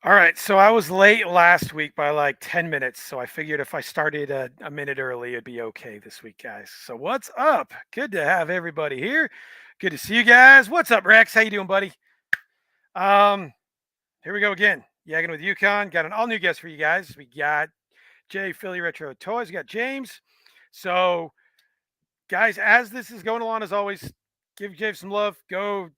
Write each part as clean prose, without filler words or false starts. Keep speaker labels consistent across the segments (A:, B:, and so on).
A: All right, so I was late last week by like 10 minutes, so I figured if I started a minute early, it'd be okay this week, guys. So what's up? Good to have everybody here. Good to see you guys. What's up, Rex? How you doing, buddy? Um, Here we go again. Yakin with Yukon. Got an all new guest for you guys. We got Jphillyretrotoys. We got James. So, guys, as this is going along, as always, give Jave some love. Go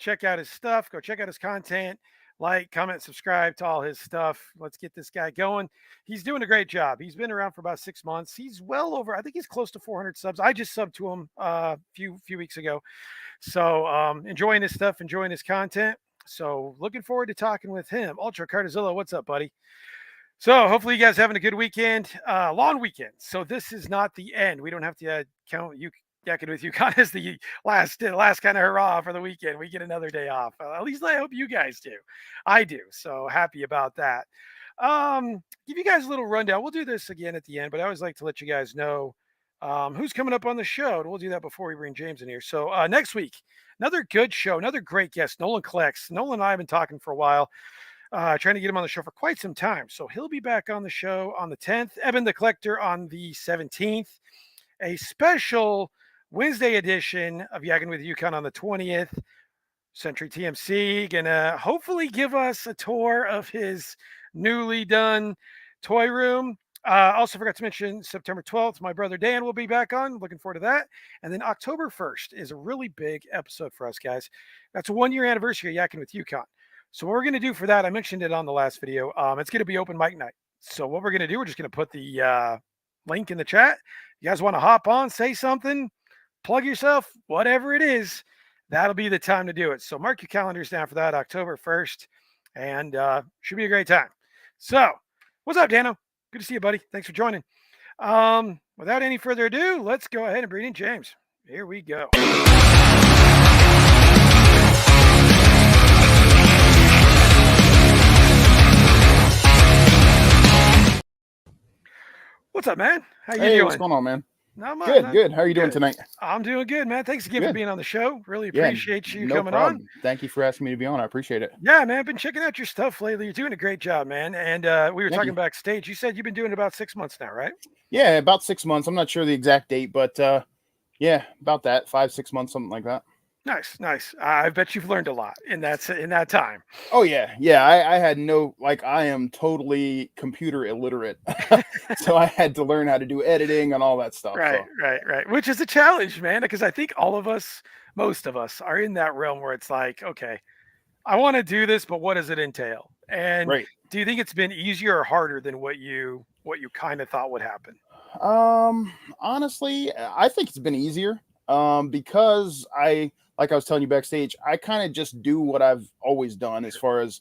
A: check out his stuff. Go check out his content. Like, comment, subscribe to all his stuff. Let's get this guy going. He's doing a great job. He's been around for about 6 months. He's well over. I think he's close to 400 subs. I just subbed to him a few weeks ago. So enjoying his stuff, enjoying his content. So looking forward to talking with him. Ultra Cardizilla, what's up, buddy? So hopefully you guys having a good weekend, long weekend. So this is not the end. We don't have to count you Yakin with Yukon as the last kind of hurrah for the weekend. We get another day off. At least I hope you guys do. I do. So happy about that. Give you guys a little rundown. We'll do this again at the end, but I always like to let you guys know who's coming up on the show. And we'll do that before we bring James in here. So next week, another good show, another great guest, Nolan Collects. Nolan and I have been talking for a while. Trying to get him on the show for quite some time. So he'll be back on the show on the 10th. Evan the Collector on the 17th. A special Wednesday edition of Yakin with Yukon on the 20th. Century TMC gonna hopefully give us a tour of his newly done toy room. Also forgot to mention September 12th, my brother Dan will be back on. Looking forward to that. And then October 1st is a really big episode for us, guys. That's a 1 year anniversary of Yakin with Yukon. So what we're going to do for that, I mentioned it on the last video. It's going to be open mic night. So what we're going to do, we're just going to put the link in the chat. You guys want to hop on, say something, plug yourself, whatever it is, that'll be the time to do it. So mark your calendars down for that, October 1st, and should be a great time. So what's up, Dano? Good to see you, buddy. Thanks for joining. Without any further ado, let's go ahead and bring in James. Here we go. What's up, man? How you doing?
B: What's going on, man?
A: Not much.
B: Good. How are you doing tonight?
A: I'm doing good, man. Thanks again for being on the show. Really appreciate you
B: no
A: coming
B: problem.
A: on.
B: Thank you for asking me to be on. I appreciate it.
A: Yeah, man. I've been checking out your stuff lately. You're doing a great job, man. And we were talking backstage. You said you've been doing it about 6 months now, right?
B: Yeah, about 6 months. I'm not sure the exact date, but yeah, about that. 5-6 months, something like that.
A: Nice. I bet you've learned a lot in that time.
B: Oh yeah. I had I am totally computer illiterate, so I had to learn how to do editing and all that stuff.
A: Right. Which is a challenge, man, because I think all of us, most of us, are in that realm where it's like, okay, I want to do this, but what does it entail? And do you think it's been easier or harder than what you kind of thought would happen?
B: Honestly, I think it's been easier. Because like I was telling you backstage, I kind of just do what I've always done as far as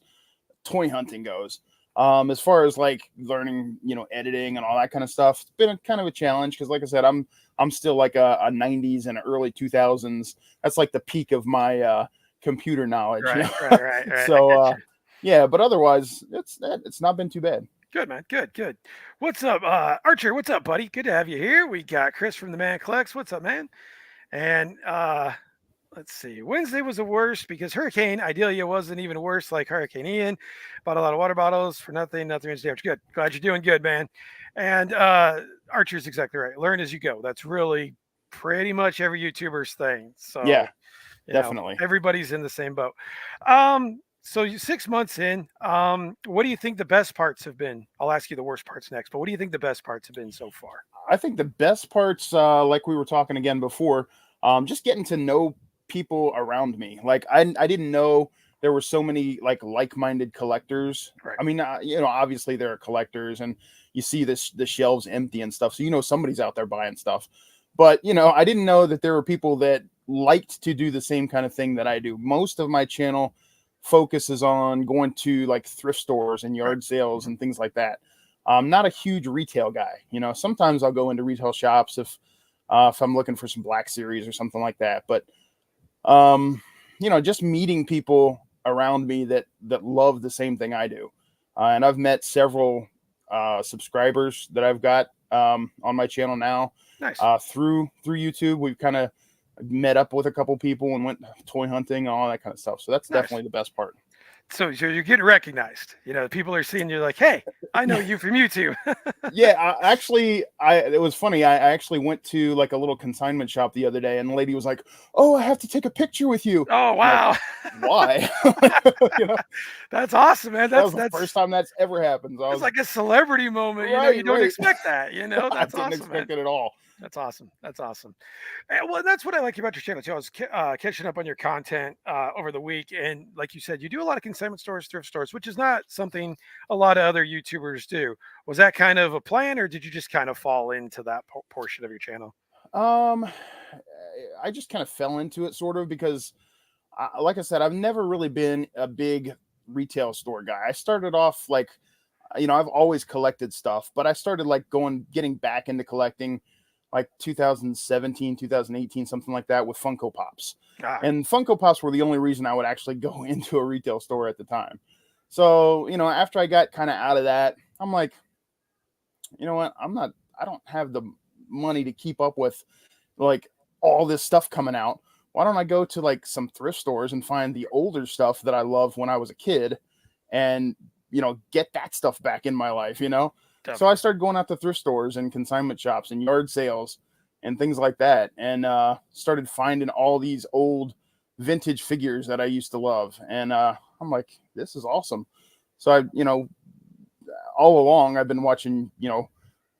B: toy hunting goes. As far as like learning, editing and all that kind of stuff, it's been kind of a challenge because, like I said, I'm still like a 90s and early 2000s. That's like the peak of my computer knowledge.
A: Right.
B: So yeah, but otherwise, it's not been too bad.
A: Good, man. Good. What's up, Archer? What's up, buddy? Good to have you here. We got Chris from the Man Collects. What's up, man? And let's see. Wednesday was the worst because Hurricane Idelia wasn't even worse, like Hurricane Ian. Bought a lot of water bottles for nothing was damage. Good. Glad you're doing good, man. And Archer's exactly right. Learn as you go. That's really pretty much every YouTuber's thing. So
B: yeah, definitely.
A: Everybody's in the same boat. So you 6 months in, what do you think the best parts have been? I'll ask you the worst parts next, but what do you think the best parts have been so far?
B: I think the best parts, like we were talking again before, just getting to know people around me. Like I didn't know there were so many like-minded collectors.
A: Right.
B: I mean, obviously there are collectors, and you see the shelves empty and stuff, so somebody's out there buying stuff. But I didn't know that there were people that liked to do the same kind of thing that I do. Most of my channel focuses on going to like thrift stores and yard sales and things like that. I'm not a huge retail guy. Sometimes I'll go into retail shops if I'm looking for some Black Series or something like that. But just meeting people around me that love the same thing I do. And I've met several subscribers that I've got on my channel now.
A: Nice.
B: Through YouTube. We've kind of met up with a couple people and went toy hunting and all that kind of stuff. So that's definitely the best part.
A: So you're getting recognized. You know, people are seeing you like, hey, I know you from YouTube.
B: Yeah, it was funny. I actually went to like a little consignment shop the other day, and the lady was like, "Oh, I have to take a picture with you."
A: Oh
B: I'm like,
A: wow,
B: why? You know,
A: that's awesome, man.
B: that was the first time that's ever happened. So I
A: That's
B: was
A: like a celebrity moment. You know, you
B: right,
A: don't
B: right.
A: expect that. You know,
B: I
A: that's
B: didn't
A: awesome, man.
B: expect it at all.
A: That's awesome. That's awesome. And, well, that's what I like about your channel too. I was catching up on your content over the week, and like you said, you do a lot of consignment stores, thrift stores, which is not something a lot of other YouTubers do. Was that kind of a plan, or did you just kind of fall into that portion of your channel?
B: Um, I just kind of fell into it sort of because, like I said, I've never really been a big retail store guy. I started off like, I've always collected stuff, but I started like getting back into collecting like 2017, 2018, something like that with Funko Pops.
A: Ah,
B: And Funko Pops were the only reason I would actually go into a retail store at the time. So, after I got kind of out of that, I'm like, you know what? I don't have the money to keep up with like all this stuff coming out. Why don't I go to like some thrift stores and find the older stuff that I loved when I was a kid and, get that stuff back in my life? So I
A: definitely.
B: started going out to thrift stores and consignment shops and yard sales and things like that. And started finding all these old vintage figures that I used to love. And I'm like, this is awesome. So all along I've been watching,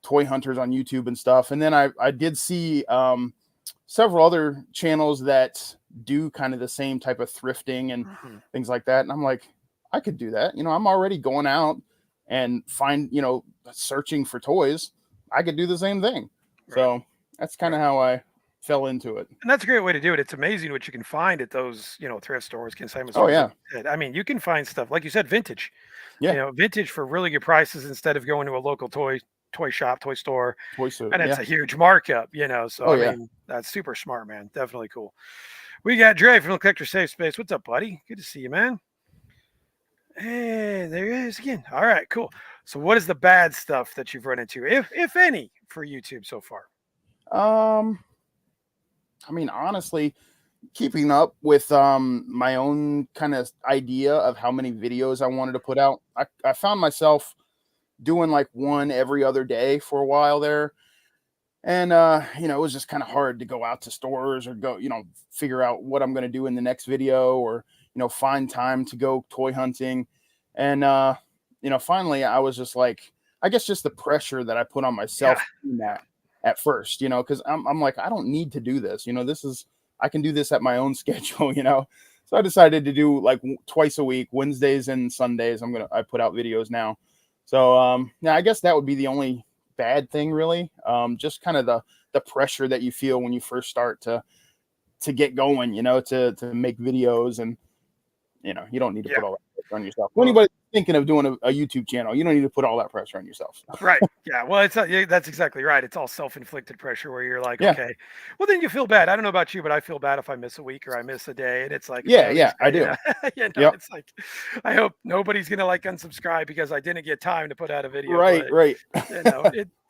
B: toy hunters on YouTube and stuff. And then I did see several other channels that do kind of the same type of thrifting and
A: Mhm.
B: things like that. And I'm like, I could do that. I'm already going out and searching for toys. I could do the same thing.
A: Right.
B: So that's kind
A: Right.
B: of how I fell into it.
A: And that's a great way to do it. It's amazing what you can find at those, thrift stores, consignment
B: Oh
A: stores. Like
B: yeah.
A: you said. I mean, you can find stuff like you said, vintage.
B: Yeah.
A: Vintage for really good prices instead of going to a local toy shop, toy store,
B: Toy suit.
A: and it's
B: Yeah.
A: a huge markup. So
B: Oh
A: I
B: yeah.
A: mean, that's super smart, man. Definitely cool. We got Dre from the Collector Safe Space. What's up, buddy? Good to see you, man. Hey, there he is again. All right, cool. So, what is the bad stuff that you've run into, if any, for YouTube so far?
B: Um, I mean, honestly, keeping up with my own kind of idea of how many videos I wanted to put out. I found myself doing like one every other day for a while there. And it was just kind of hard to go out to stores or go, figure out what I'm gonna do in the next video or, find time to go toy hunting. And finally I was just like, I guess just the pressure that I put on
A: Yeah,
B: myself in that at first, because I'm like, I don't need to do this. This is I can do this at my own schedule. So I decided to do like twice a week, Wednesdays and Sundays. I put out videos now. So yeah, I guess that would be the only bad thing really. Just kind of the pressure that you feel when you first start to get going, to make videos. And you don't need to
A: yeah.
B: put all that pressure on yourself. For
A: Well,
B: anybody thinking of doing a YouTube channel, you don't need to put all that pressure on yourself.
A: right. Yeah. Well, yeah, that's exactly right. It's all self-inflicted pressure where you're like,
B: Yeah,
A: okay, well, then you feel bad. I don't know about you, but I feel bad if I miss a week or I miss a day, and it's like,
B: yeah,
A: man,
B: yeah,
A: these
B: I
A: guys,
B: do. Yep.
A: it's like, I hope nobody's gonna like unsubscribe because I didn't get time to put out a video.
B: Right,
A: But
B: right.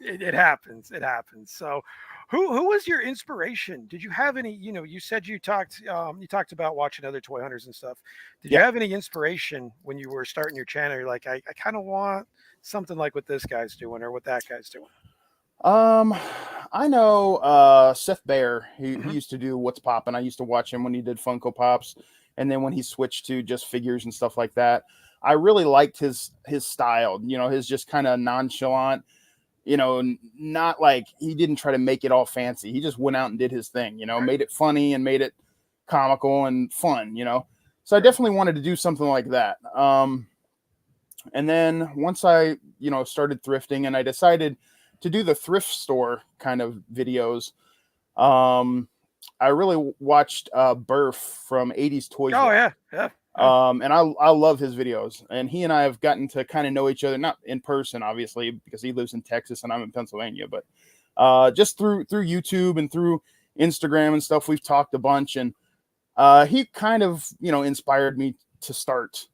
A: it happens. It happens. So, who was your inspiration? Did you have any? You said you talked about watching other toy hunters and stuff. Did you
B: Yeah.
A: have any inspiration when you were starting your channel? You're like, I kind of want something like what this guy's doing or what that guy's doing.
B: Um, I know Seth Bear. He
A: Hmm.
B: used to do What's Poppin'. I used to watch him when he did Funko Pops, and then when he switched to just figures and stuff like that. I really liked his style. His just kind of nonchalant. Not like he didn't try to make it all fancy. He just went out and did his thing.
A: Right,
B: Made it funny and made it comical and fun. So I
A: right.
B: definitely wanted to do something like that. And then once I, started thrifting and I decided to do the thrift store kind of videos, um, I really watched Burf from 80s Toys
A: Oh
B: Life.
A: yeah, yeah, yeah.
B: And I love his videos. And he and I have gotten to kind of know each other, not in person, obviously, because he lives in Texas and I'm in Pennsylvania, but just through YouTube and through Instagram and stuff, we've talked a bunch. And he kind of, inspired me to start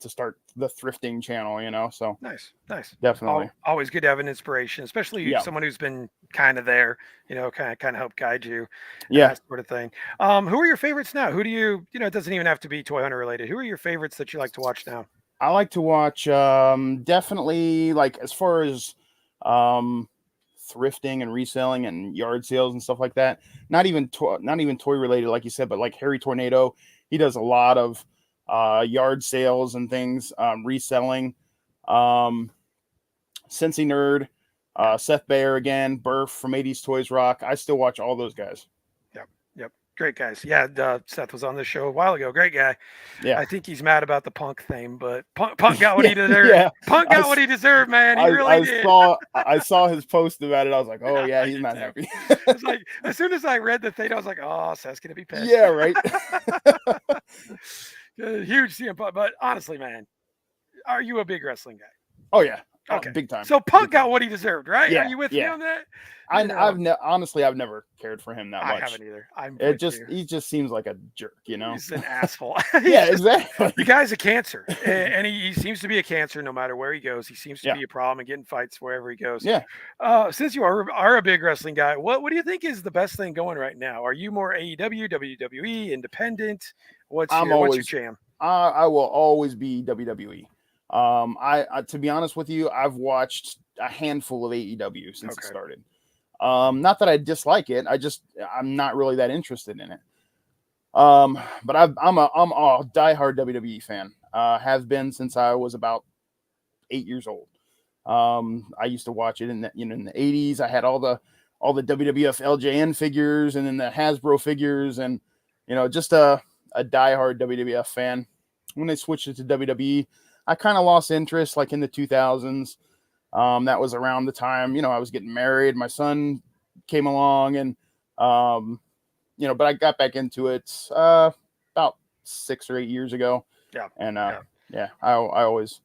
B: to start the thrifting channel, you know. So
A: Nice, nice.
B: definitely,
A: Always good to have an inspiration, especially
B: yeah,
A: someone who's been kind of there, kind of help guide you and
B: yeah.
A: that sort of thing. Who are your favorites now? Who do it doesn't even have to be toy hunter related. Who are your favorites that you like to watch now?
B: I like to watch definitely like as far as um thrifting and reselling and yard sales and stuff like that. Not even toy related like you said, but like Harry Tornado, he does a lot of yard sales and things, reselling. Um Cincy Nerd,
A: Yep,
B: Seth Bayer again, Burf from 80s Toys Rock. I still watch all those guys.
A: yep, yep. Great guys. Yeah, Seth was on the show a while ago. Great guy.
B: Yeah.
A: I think he's mad about the Punk thing, but Punk got what
B: Yeah,
A: he deserved.
B: yeah.
A: Punk
B: I,
A: got what he deserved, man. He really
B: I
A: did.
B: saw his post about it. I was like, oh yeah,
A: I
B: he's
A: did
B: not
A: too.
B: happy.
A: It's like as soon as I read the thing, I was like, "Oh, Seth's gonna be pissed."
B: Yeah, right.
A: Huge CM Punk, but honestly, man, are you a big wrestling guy?
B: Oh yeah,
A: Okay,
B: big time,
A: so
B: big
A: Punk
B: time.
A: got what he deserved, right? Are
B: Yeah,
A: you with me
B: yeah.
A: on that? You know,
B: Honestly, I've never cared for him that
A: I
B: much.
A: haven't either. I'm
B: It
A: with
B: just
A: you.
B: he just seems like a jerk, you know.
A: He's an asshole.
B: Yeah,
A: He's just
B: exactly.
A: the guy's a cancer, and he seems to be a cancer no matter where he goes. He seems to
B: Yeah,
A: be a problem and getting fights wherever he goes.
B: yeah.
A: Since you are a big wrestling guy, what do you think is the best thing going right now? Are you more AEW, WWE, independent? What's your
B: I'm always
A: jam?
B: I will always be WWE. I to be honest with you, I've watched a handful of AEW since it
A: Okay,
B: started. Not that I dislike it. I'm not really that interested in it. But I'm a diehard WWE fan. Have been since I was about 8 years old. I used to watch it in the 80s. I had all the WWF LJN figures and then the Hasbro figures and just a diehard WWF fan. When they switched it to WWE, I kind of lost interest like in the 2000s. That was around the time, I was getting married. My son came along and, but I got back into it about 6 or 8 years ago.
A: yeah,
B: And
A: yeah.
B: yeah, I always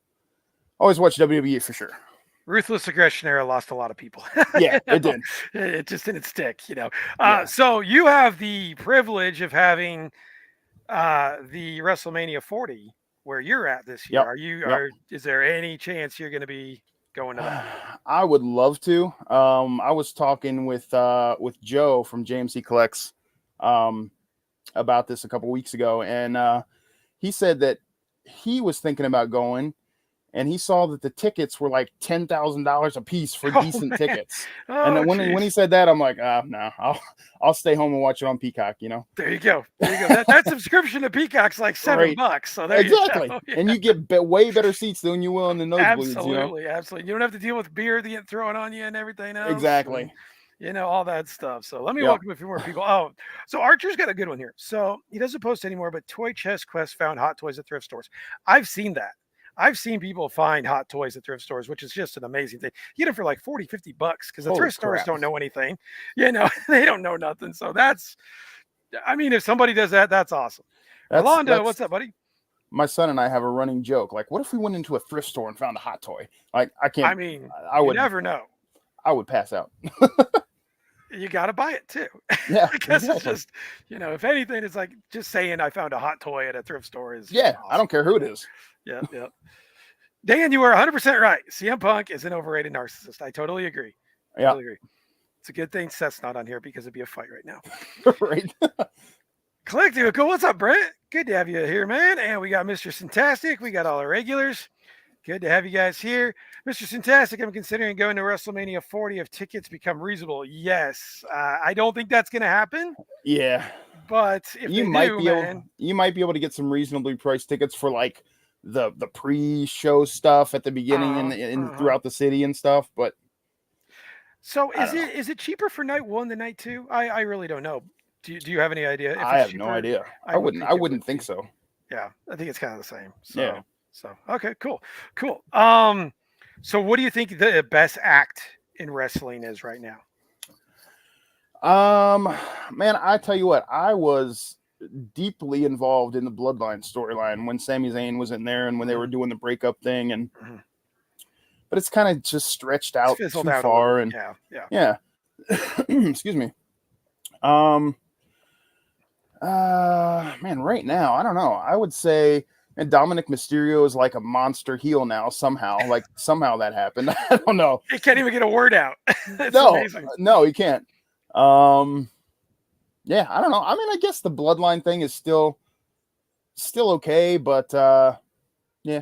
B: watch WWE for sure.
A: Ruthless Aggression era lost a lot of people.
B: Yeah,
A: You
B: it
A: know,
B: did.
A: it just didn't stick.
B: Yeah.
A: So you have the privilege of having the WrestleMania 40 where you're at this year.
B: Yep.
A: Are you?
B: Yep.
A: Is there any chance you're going to be going to that?
B: I would love to. I was talking with Joe from JMC Collects about this a couple weeks ago, and he said that he was thinking about going, and he saw that the tickets were like $10,000 a piece for
A: Oh
B: decent
A: man!
B: tickets. And
A: Oh
B: then when he
A: jeez!
B: said that, I'm like, no, I'll stay home and watch it on Peacock.
A: There you go. There you go. That subscription to Peacock's like
B: Right.
A: $7. So there you
B: Exactly.
A: go.
B: And
A: Yeah.
B: you get way better seats than you will in the nosebleeds.
A: Absolutely, absolutely. You don't have to deal with beer getting thrown on you and everything else, and
B: Exactly.
A: all that stuff. So let me
B: Yep.
A: welcome a few more people. Oh, so Archer's got a good one here. So he doesn't post anymore, but Toy Chest Quest found hot toys at thrift stores. I've seen that. I've seen people find hot toys at thrift stores, which is just an amazing thing. You get them for like 40, $50 because the
B: Holy
A: thrift stores
B: crap.
A: don't know anything. They don't know nothing. So if somebody does that, that's awesome. Rolando,
B: That's
A: what's up, buddy?
B: my son and I have a running joke. Like, what if we went into a thrift store and found a hot toy? Like, I
A: I
B: can't.
A: mean,
B: I
A: you
B: would.
A: never know.
B: I would pass out.
A: You got to buy it too.
B: Yeah,
A: Because it's
B: exactly.
A: just, if anything, it's like just saying I found a hot toy at a thrift store is just
B: Yeah, I
A: awesome.
B: don't care who it is.
A: Yeah, yeah. Dan, you are 100% right. CM Punk is an overrated narcissist. I totally agree.
B: Yeah,
A: Totally agree. It's a good thing Seth's not on here because it'd be a fight right now.
B: right.
A: Collective, cool. What's up, Brent? Good to have you here, man. And we got Mr. Fantastic. We got all our regulars. Good to have you guys here. Mr. Fantastic, I'm considering going to WrestleMania 40 if tickets become reasonable. Yes. I don't think that's going to happen.
B: Yeah,
A: But if
B: you
A: they
B: might
A: do,
B: be
A: man.
B: able. You might be able to get some reasonably priced tickets for like the pre-show stuff at the beginning and throughout the city and stuff. But
A: So
B: I don't know.
A: is it cheaper for night one than night two? I really don't know. Do you have any idea if
B: I
A: it's
B: have no
A: cheaper?
B: idea.
A: I
B: I
A: would
B: wouldn't.
A: think
B: I
A: it
B: wouldn't
A: would
B: think
A: be.
B: so.
A: Yeah, I think it's kind of the same.
B: Yeah.
A: So okay, cool. So what do you think the best act in wrestling is right now?
B: Man, I tell you what, I was deeply involved in the Bloodline storyline when Sami Zayn was in there and when they were doing the breakup thing, and
A: Mhm.
B: but it's kind of just stretched
A: It's
B: out
A: fizzled
B: too
A: out a little
B: far,
A: bit.
B: and
A: Yeah.
B: yeah. Excuse me. Man, right now, I don't know. I would say And Dominic Mysterio is like a monster heel now somehow. Like somehow that happened. I don't know.
A: He can't even get a word out. It's
B: No,
A: amazing.
B: no, he can't. Um, yeah, I don't know. I mean, I guess the bloodline thing is still okay, but yeah,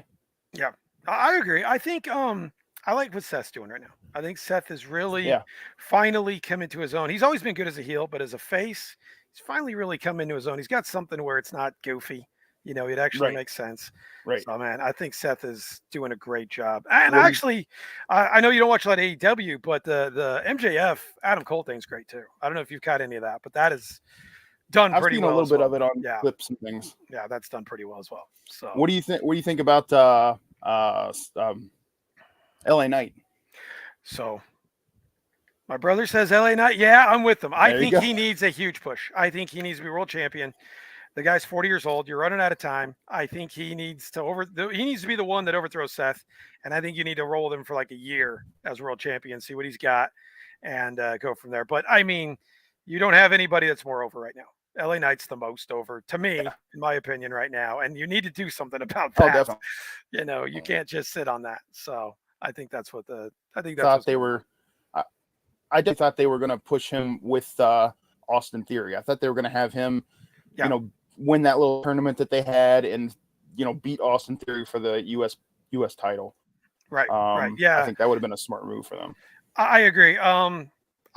A: Yeah, I agree. I think I like what Seth's doing right now. I think Seth is really
B: yeah,
A: finally come into his own. He's always been good as a heel, but as a face, he's finally really come into his own. He's got something where it's not goofy. It actually
B: right,
A: makes sense.
B: right.
A: So man, I think Seth is doing a great job. And
B: What do you?
A: actually, I know you don't watch a lot of AEW, but the MJF Adam Cole thing's great too. I don't know if you've caught any of that, but that is done
B: I've
A: pretty
B: seen a
A: well
B: little
A: as
B: bit
A: well.
B: of it on
A: Yeah,
B: clips and things.
A: yeah, that's done pretty well as well. So
B: What do you think? What do you think about uh, um, LA Knight?
A: so my brother says LA Knight. Yeah, I'm with him. I
B: There you
A: think
B: go.
A: he needs a huge push. I think he needs to be world champion. The guy's 40 years old. You're running out of time. I think he needs to he needs to be the one that overthrows Seth. And I think you need to roll with him for like a year as world champion, see what he's got, and go from there. But I mean, you don't have anybody that's more over right now. LA Knight's the most over to
B: Yeah.
A: me, in my opinion, right now. And you need to do something about
B: Oh,
A: that.
B: definitely.
A: You can't just sit on that. So I think that's
B: Thought
A: what's
B: they
A: going on.
B: were. I, I definitely thought they were going to push him with Austin Theory. I thought they were going to have him, you
A: Yeah.
B: know, win that little tournament that they had, and beat Austin Theory for the U.S. title.
A: Right. Right.
B: I
A: Yeah.
B: think that would have been a smart move for them.
A: I agree.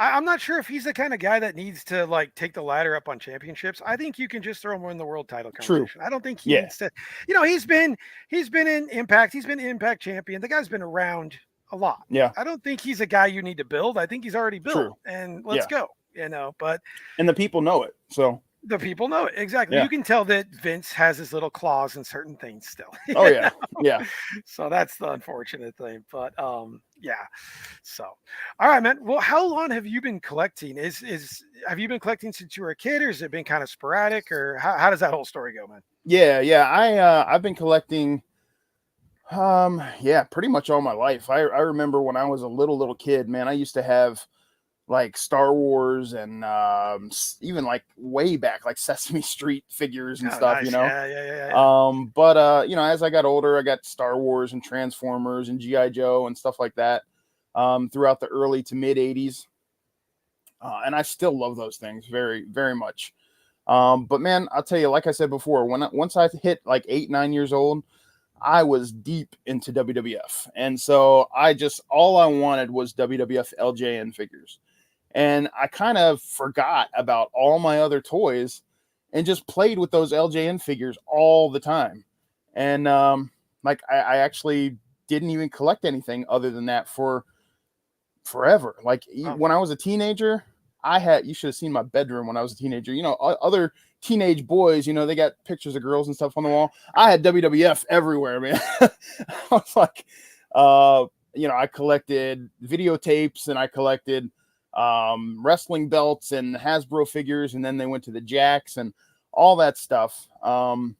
A: I'm not sure if he's the kind of guy that needs to like take the ladder up on championships. I think you can just throw him in the world title
B: True.
A: conversation. I don't think he
B: Yeah.
A: needs to. He's been in Impact. He's been Impact champion. The guy's been around a lot.
B: Yeah.
A: I don't think he's a guy you need to build. I think he's already built,
B: True.
A: and let's
B: Yeah.
A: go. But
B: And the people know it. So
A: the people know it exactly.
B: yeah.
A: You can tell that Vince has his little claws in certain things still.
B: Oh yeah. Yeah.
A: So that's the unfortunate thing. But yeah. So all right, man. Well, how long have you been collecting? Is have you been collecting since you were a kid, or has it been kind of sporadic, or how does that whole story go, man?
B: Yeah. Yeah. I've been collecting. Yeah, pretty much all my life. I remember when I was a little kid, man. I used to have like Star Wars and even like way back, like Sesame Street figures and
A: Oh,
B: stuff.
A: nice. Yeah.
B: But as I got older, I got Star Wars and Transformers and GI Joe and stuff like that. Throughout the early to mid '80s, and I still love those things very, very much. But man, I'll tell you, like I said before, once I hit like 8, 9 years old, I was deep into WWF, and so all I wanted was WWF LJN figures, and I kind of forgot about all my other toys, and just played with those LJN figures all the time, and like I actually didn't even collect anything other than that for forever. Like
A: Oh,
B: when I was a teenager, you should have seen my bedroom when I was a teenager. Other teenage boys, they got pictures of girls and stuff on the wall. I had WWF everywhere, man. I was like, I collected videotapes and I collected wrestling belts and Hasbro figures, and then they went to the Jacks and all that stuff. And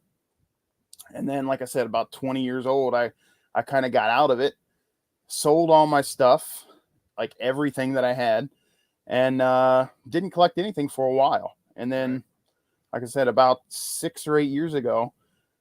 B: then, like I said, about 20 years old, I kind of got out of it, sold all my stuff, like everything that I had, and didn't collect anything for a while. And then,
A: right.
B: like I said, about 6 or 8 years ago,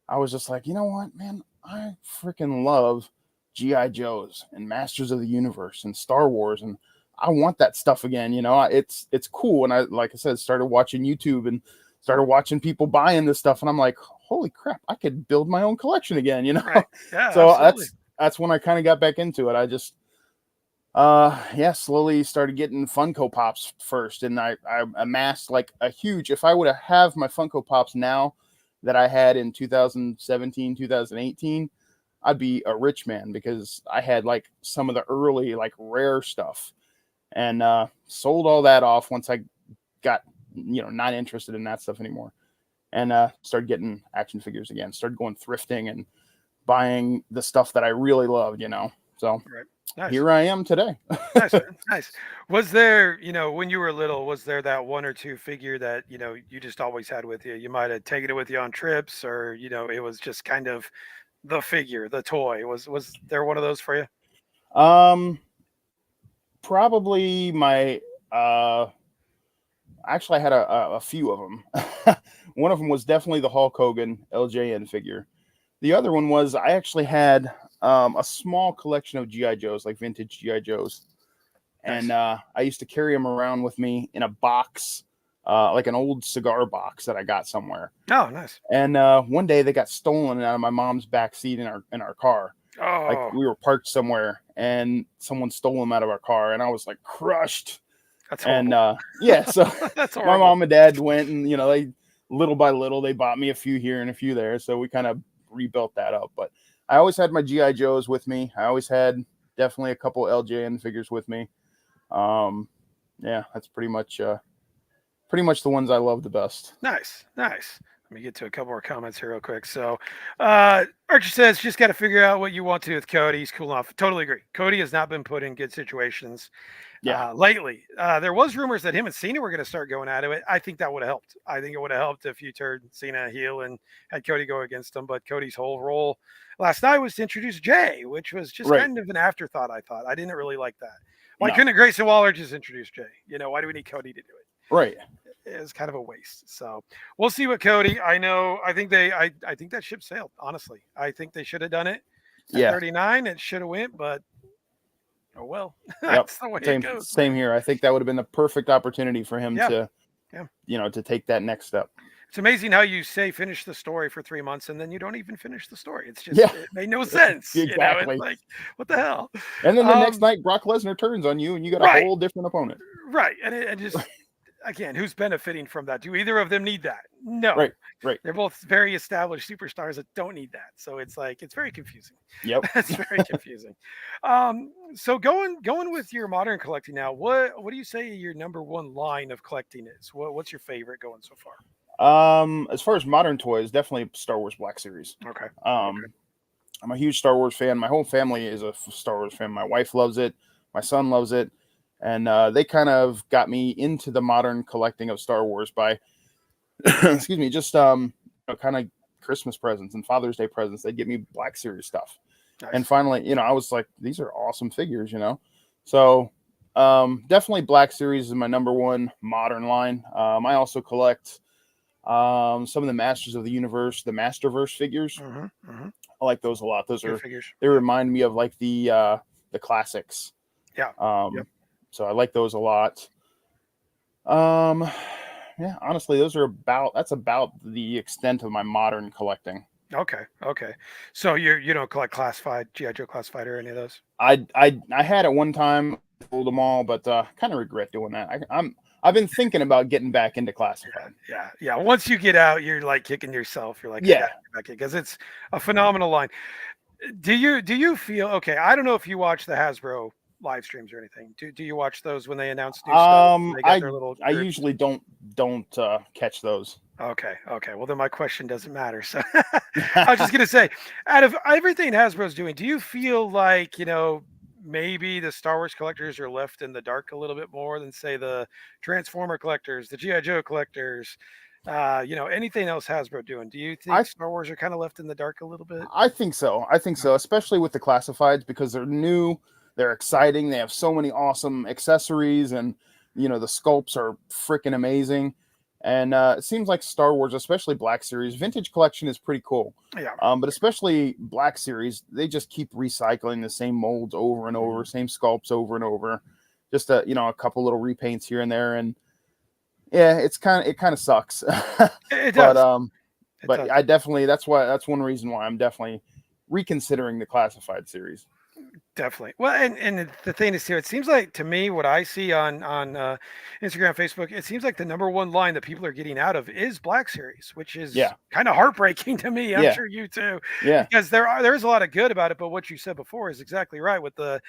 B: I was just like, you know what, man, I freaking love GI Joes and Masters of the Universe and Star Wars, and I want that stuff again. It's cool. And I, like I said, started watching YouTube and started watching people buying this stuff, and I'm like, holy crap, I could build my own collection again.
A: Right. Yeah.
B: So
A: Absolutely.
B: that's when I kind of got back into it. I just slowly started getting Funko Pops first, and I amassed like a huge. If I would have my Funko Pops now that I had in 2017, 2018, I'd be a rich man, because I had like some of the early like rare stuff, and sold all that off once I got not interested in that stuff anymore, and started getting action figures again. Started going thrifting and buying the stuff that I really loved. So
A: Right. Nice.
B: here I am today.
A: Nice, man. Nice. Was there, when you were little, was there that one or two figure that, you just always had with you? You might have taken it with you on trips, or, it was just kind of the figure, the toy. Was there one of those for you?
B: Um, Probably my actually I had a few of them. One of them was definitely the Hulk Hogan LJN figure. The other one was I actually had a small collection of GI Joes, like vintage GI Joes, and
A: Nice.
B: I used to carry them around with me in a box, like an old cigar box that I got somewhere.
A: Oh, nice.
B: And one day they got stolen out of my mom's back seat in our car. Like
A: Oh,
B: we were parked somewhere, and someone stole them out of our car, and I was like crushed.
A: that's
B: And
A: horrible.
B: yeah, so
A: That's
B: my
A: horrible.
B: mom and dad went, and they little by little they bought me a few here and a few there, so we kind of rebuilt that up. But I always had my GI Joes with me. I always had definitely a couple LJN figures with me. Um, yeah, that's pretty much the ones I love the best.
A: Nice, nice. Let me get to a couple more comments here real quick. So, Archie says, just got to figure out what you want to do with Cody. He's cool enough. Totally agree. Cody has not been put in good situations
B: Yeah,
A: lately. There was rumors that him and Cena were going to start going at it. I think that would have helped. I think it would have helped if you turned Cena heel and had Cody go against him. But Cody's whole role last night was to introduce Jay, which was just
B: right.
A: kind of an afterthought. I thought I didn't really like that. Why
B: No,
A: couldn't Grayson Waller just introduce Jay? Why do we need Cody to do it?
B: right.
A: Is kind of a waste. So we'll see what Cody. I know. I think I think that ship sailed. Honestly, I think they should have done it at
B: Yeah.
A: 39. It should have went, but oh well.
B: Yep.
A: That's the way it
B: Same
A: goes,
B: same
A: man.
B: here. I think that would have been the perfect opportunity for him
A: Yeah,
B: to,
A: yeah.
B: to take that next step.
A: It's amazing how you say finish the story for 3 months and then you don't even finish the story. It's just
B: Yeah,
A: it made no sense. It's
B: exactly.
A: like what the hell.
B: And then the next
A: Um,
B: night, Brock Lesnar turns on you, and you got a
A: right,
B: whole different opponent.
A: right, and just again, who's benefiting from that? Do either of them need that? No.
B: Right. Right.
A: They're both very established superstars that don't need that. So it's like it's very confusing.
B: Yep.
A: It's very confusing. So going with your modern collecting now, what do you say your number one line of collecting is? What's your favorite going so far?
B: As far as modern toys, definitely Star Wars Black Series.
A: Okay. Okay.
B: Um, I'm a huge Star Wars fan. My whole family is a Star Wars fan. My wife loves it. My son loves it. And they kind of got me into the modern collecting of Star Wars by, excuse me, just kind of Christmas presents and Father's Day presents. They get me Black Series stuff. And
A: Nice.
B: finally, I was like, these are awesome figures. So definitely Black Series is my number one modern line. I also collect some of the Masters of the Universe, the Masterverse figures.
A: Mm-hmm, mm-hmm.
B: I like those a lot.
A: Good figures.
B: They remind me of like the classics.
A: Yeah. Yep.
B: So I like those a lot. Um, yeah, honestly, that's about the extent of my modern collecting.
A: Okay. Okay. So you don't collect classified GI Joe classified or any of those?
B: I had at one time sold them all, but kind of regret doing that. I've been thinking about getting back into classified.
A: Yeah. Yeah. Once you get out, you're like kicking yourself. You're like, I got to
B: Yeah,
A: get back in because it's a phenomenal line. Do you feel okay? I don't know if you watch the Hasbro live streams or anything. Do you watch those when they announce new stuff? They got their little
B: I
A: groups.
B: usually don't catch those.
A: Okay, okay. Well, then my question doesn't matter. So I was just gonna say, out of everything Hasbro's doing, do you feel like maybe the Star Wars collectors are left in the dark a little bit more than say the Transformer collectors, the GI Joe collectors? Anything else Hasbro doing? Do you think
B: I
A: Star Wars are kind of left in the dark a little bit?
B: I think so. I think so, especially with the classifieds because they're new, they're exciting, they have so many awesome accessories, and the sculpts are freaking amazing. And it seems like Star Wars, especially Black Series, Vintage Collection is pretty cool.
A: Yeah.
B: But especially Black Series, they just keep recycling the same molds over and over, same sculpts over and over. Just a couple little repaints here and there, and yeah, it kind of sucks.
A: It
B: but
A: does. It
B: but
A: does.
B: I definitely that's one reason why I'm definitely reconsidering the classified series.
A: Definitely. Well, and the thing is here, it seems like to me what I see on Instagram, Facebook, it seems like the number one line that people are getting out of is Black Series, which is
B: Yeah,
A: kind of heartbreaking to me. I'm
B: yeah,
A: sure you too,
B: yeah.
A: because there is a lot of good about it. But what you said before is exactly right. With the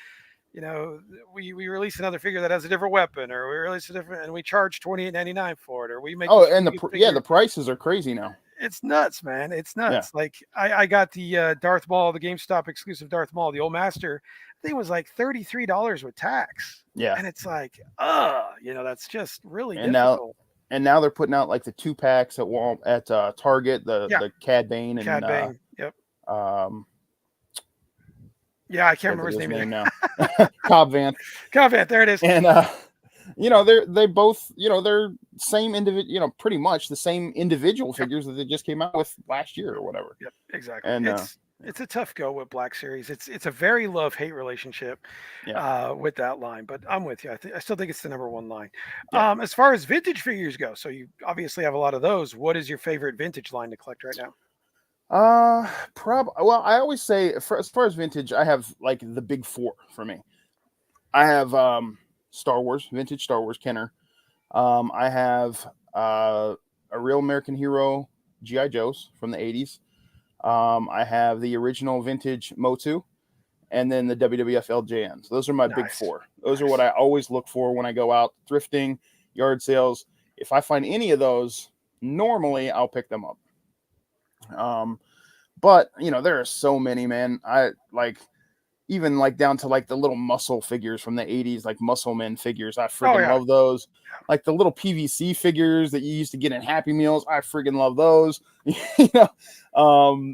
A: we release another figure that has a different weapon, or we release a different, and we charge $28.99 for it, or we make
B: Oh,
A: this
B: and
A: really good
B: the
A: figure.
B: prices are crazy now.
A: It's nuts, man. It's
B: Yeah,
A: nuts. Like I got the Darth Maul, the GameStop exclusive Darth Maul, the old master. I think it was like $33 with tax.
B: yeah.
A: And it's like, that's just really
B: And now
A: difficult.
B: they're putting out like the 2 packs at Target,
A: Yeah,
B: the Cad Bane and
A: Cad Bane. Yep.
B: um
A: Yeah, I can't
B: forget
A: remember
B: the
A: his
B: guy's
A: name either.
B: name now. Cobb Vanth.
A: Convent, there it is.
B: And they both, they're same individual, pretty much the same individual
A: Yep.
B: figures that they just came out with last year or whatever.
A: Yep, exactly.
B: And
A: It's a tough go with Black Series. It's a very love hate relationship
B: yeah,
A: with that line, but I'm with you. I still think it's the number one line.
B: yeah.
A: As far as vintage figures go, so you obviously have a lot of those. What is your favorite vintage line to collect right now?
B: Well, I always say as far as vintage, I have like the big four for me. I have Star Wars, vintage Star Wars Kenner. I have a real American Hero GI Joes from the 80s. I have the original vintage Motu, and then the WWF LJNs. Those are my big
A: Nice,
B: four. Those are what
A: nice.
B: I always look for when I go out thrifting, yard sales. If I find any of those, normally I'll pick them up. Um, but there are so many, man. I like even like down to like the little muscle figures from the 80s, like muscle men figures. I
A: Oh
B: friggin'
A: yeah,
B: love those. Like the little PVC figures that you used to get in Happy Meals. I friggin' love those.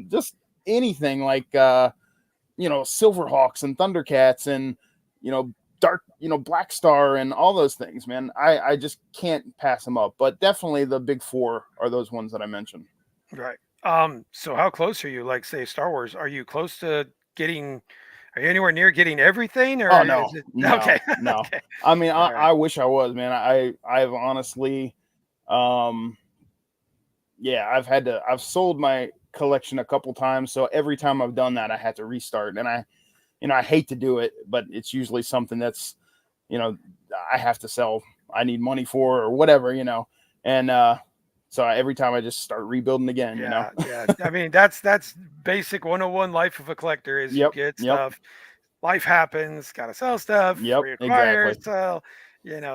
B: Just anything like Silverhawks and Thundercats and Dark, Black Star and all those things, man. I just can't pass them up. But definitely the big four are those ones that I mentioned.
A: right. So how close are you? Like, say, Star Wars. Are you close to getting? Are you anywhere near getting everything, or
B: Oh
A: is
B: no,
A: it
B: no,
A: okay?
B: no.
A: Okay,
B: I mean,
A: all right.
B: I wish I was, man. I've honestly, um, yeah, I've sold my collection a couple times, so every time I've done that, I had to restart, and I hate to do it, but it's usually something that's, you know, I have to sell. I need money for or whatever, and so every time I just start rebuilding again.
A: Yeah, yeah. I mean, that's basic 101 life of a collector is you
B: Yep,
A: get
B: yep,
A: stuff, life happens, gotta sell stuff,
B: yep,
A: reacquire,
B: exactly.
A: sell,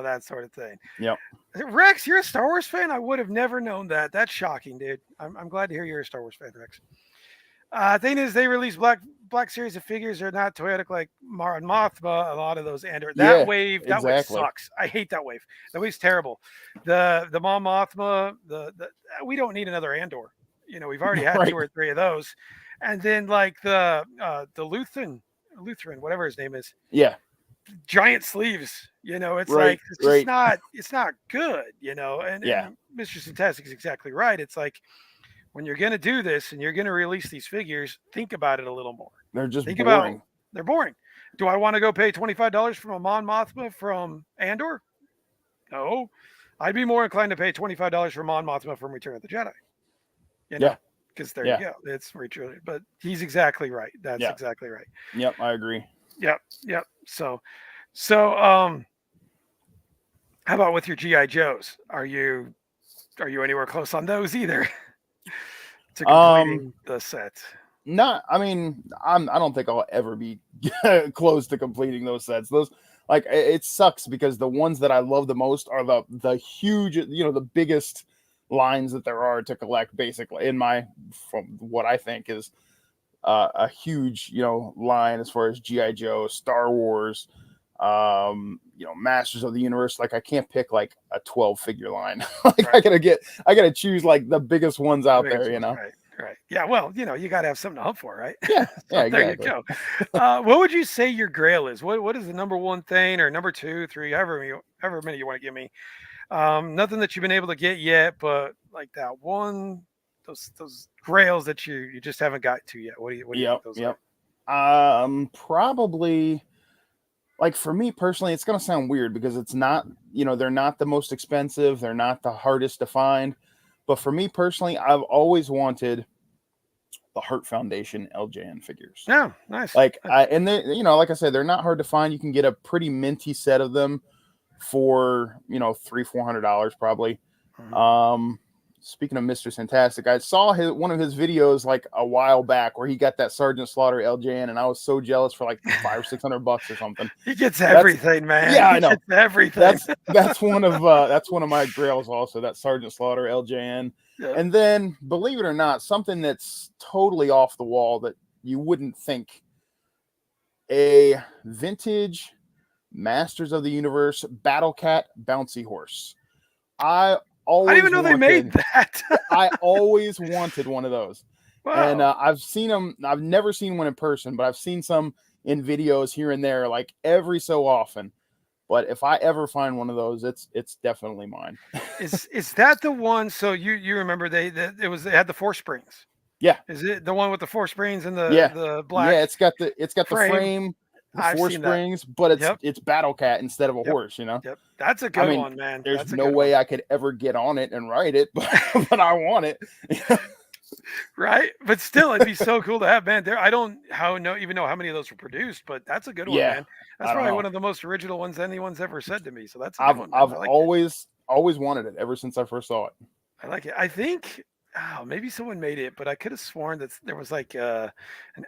A: that sort of thing.
B: Yep.
A: Rex, you're a Star Wars fan? I would have never known that. That's shocking, dude. I'm glad to hear you're a Star Wars fan, Rex. Thing is, they released Black series of figures are not Toyota like Mara and Mothma. A lot of those Andor.
B: Yeah,
A: That wave
B: exactly.
A: sucks. I hate that wave. That wave's terrible. The Mom Mothma. The we don't need another Andor. We've already had two
B: Right.
A: or three of those, and then like the Lutheran, whatever his name is,
B: Yeah.
A: giant sleeves. It's
B: Right.
A: like it's just
B: Right.
A: not good. And
B: Yeah.
A: Mr. Fantastic is exactly right. It's like when you're going to do this and you're going to release these figures, think about it a little more.
B: They're just
A: Think about
B: boring.
A: they're boring. Do I want to go pay $25 for a Mon Mothma from Andor? No. I'd be more inclined to pay $25 for Mon Mothma from Return of the Jedi. You
B: Yeah.
A: know, because there you
B: Yeah.
A: go. It's Richard, but he's exactly right. That's
B: Yeah.
A: exactly right.
B: Yep. I agree.
A: Yep, yep. So, how about with your GI Joes? Are you anywhere close on those either to
B: Um.
A: completing the set?
B: Not. I mean, I don't think I'll ever be close to completing those sets. Those like it sucks because the ones that I love the most are the huge, the biggest lines that there are to collect. Basically, from what I think is a huge, line as far as GI Joe, Star Wars, Masters of the Universe. Like I can't pick like a 12 figure line. Like
A: Right.
B: I gotta choose like the biggest ones
A: The
B: out
A: biggest
B: there.
A: ones, right, right. Yeah, well, you got to have something to hunt for, right?
B: Yeah, yeah,
A: So there you
B: exactly.
A: go. What would you say your grail is? What is the number one thing, or number two, three, however many you want to give me? Nothing that you've been able to get yet, but like that one, those grails that you just haven't got to yet. What do you think
B: Yep,
A: those are?
B: yep. Probably like for me personally, it's gonna sound weird because it's not, they're not the most expensive, they're not the hardest to find. But for me personally, I've always wanted the Heart Foundation LJN figures.
A: No, nice.
B: Like
A: Nice.
B: I and they, like I said, they're not hard to find. You can get a pretty minty set of them for $300-400 probably.
A: Mhm.
B: Um, Speaking of Mr. Fantastic, I saw one of his videos like a while back where he got that Sergeant Slaughter LJN, and I was so jealous for like $500-600 or something.
A: He gets
B: That's
A: everything, man.
B: Yeah, I
A: He
B: know.
A: gets everything.
B: That's one of my grails also, that Sergeant Slaughter LJN.
A: Yeah.
B: And then believe it or not, something that's totally off the wall that you wouldn't think, a vintage Masters of the Universe Battle Cat bouncy horse. I
A: I didn't
B: always
A: even know they made
B: wanted
A: that.
B: I always wanted one of those. And
A: Wow.
B: I've seen them. I've never seen one in person, but I've seen some in videos here and there, like every so often. But if I ever find one of those, it's definitely mine.
A: Is that the one? So you remember they had the four springs.
B: Yeah,
A: Is it the one with the four springs and
B: yeah,
A: the
B: yeah.
A: black
B: It's got the
A: frame?
B: frame, the
A: I've
B: four
A: seen that.
B: springs, but it's
A: Yep,
B: it's Battle Cat instead of a
A: yep,
B: horse.
A: yep. That's a
B: I
A: good
B: mean,
A: one, man.
B: there's
A: That's a
B: no
A: good one.
B: way I could ever get on it and ride it, but but I want it.
A: Right? But still, it'd be so cool to have, man. There, I don't how know even know how many of those were produced, but that's a good one,
B: Yeah,
A: man. That's
B: I don't
A: probably
B: know.
A: one of the most original ones anyone's ever said to me. So that's a good
B: I've
A: one, man.
B: I've
A: I like it.
B: always wanted it ever since I first saw it.
A: I like it. I think, oh, maybe someone made it, but I could have sworn that there was like an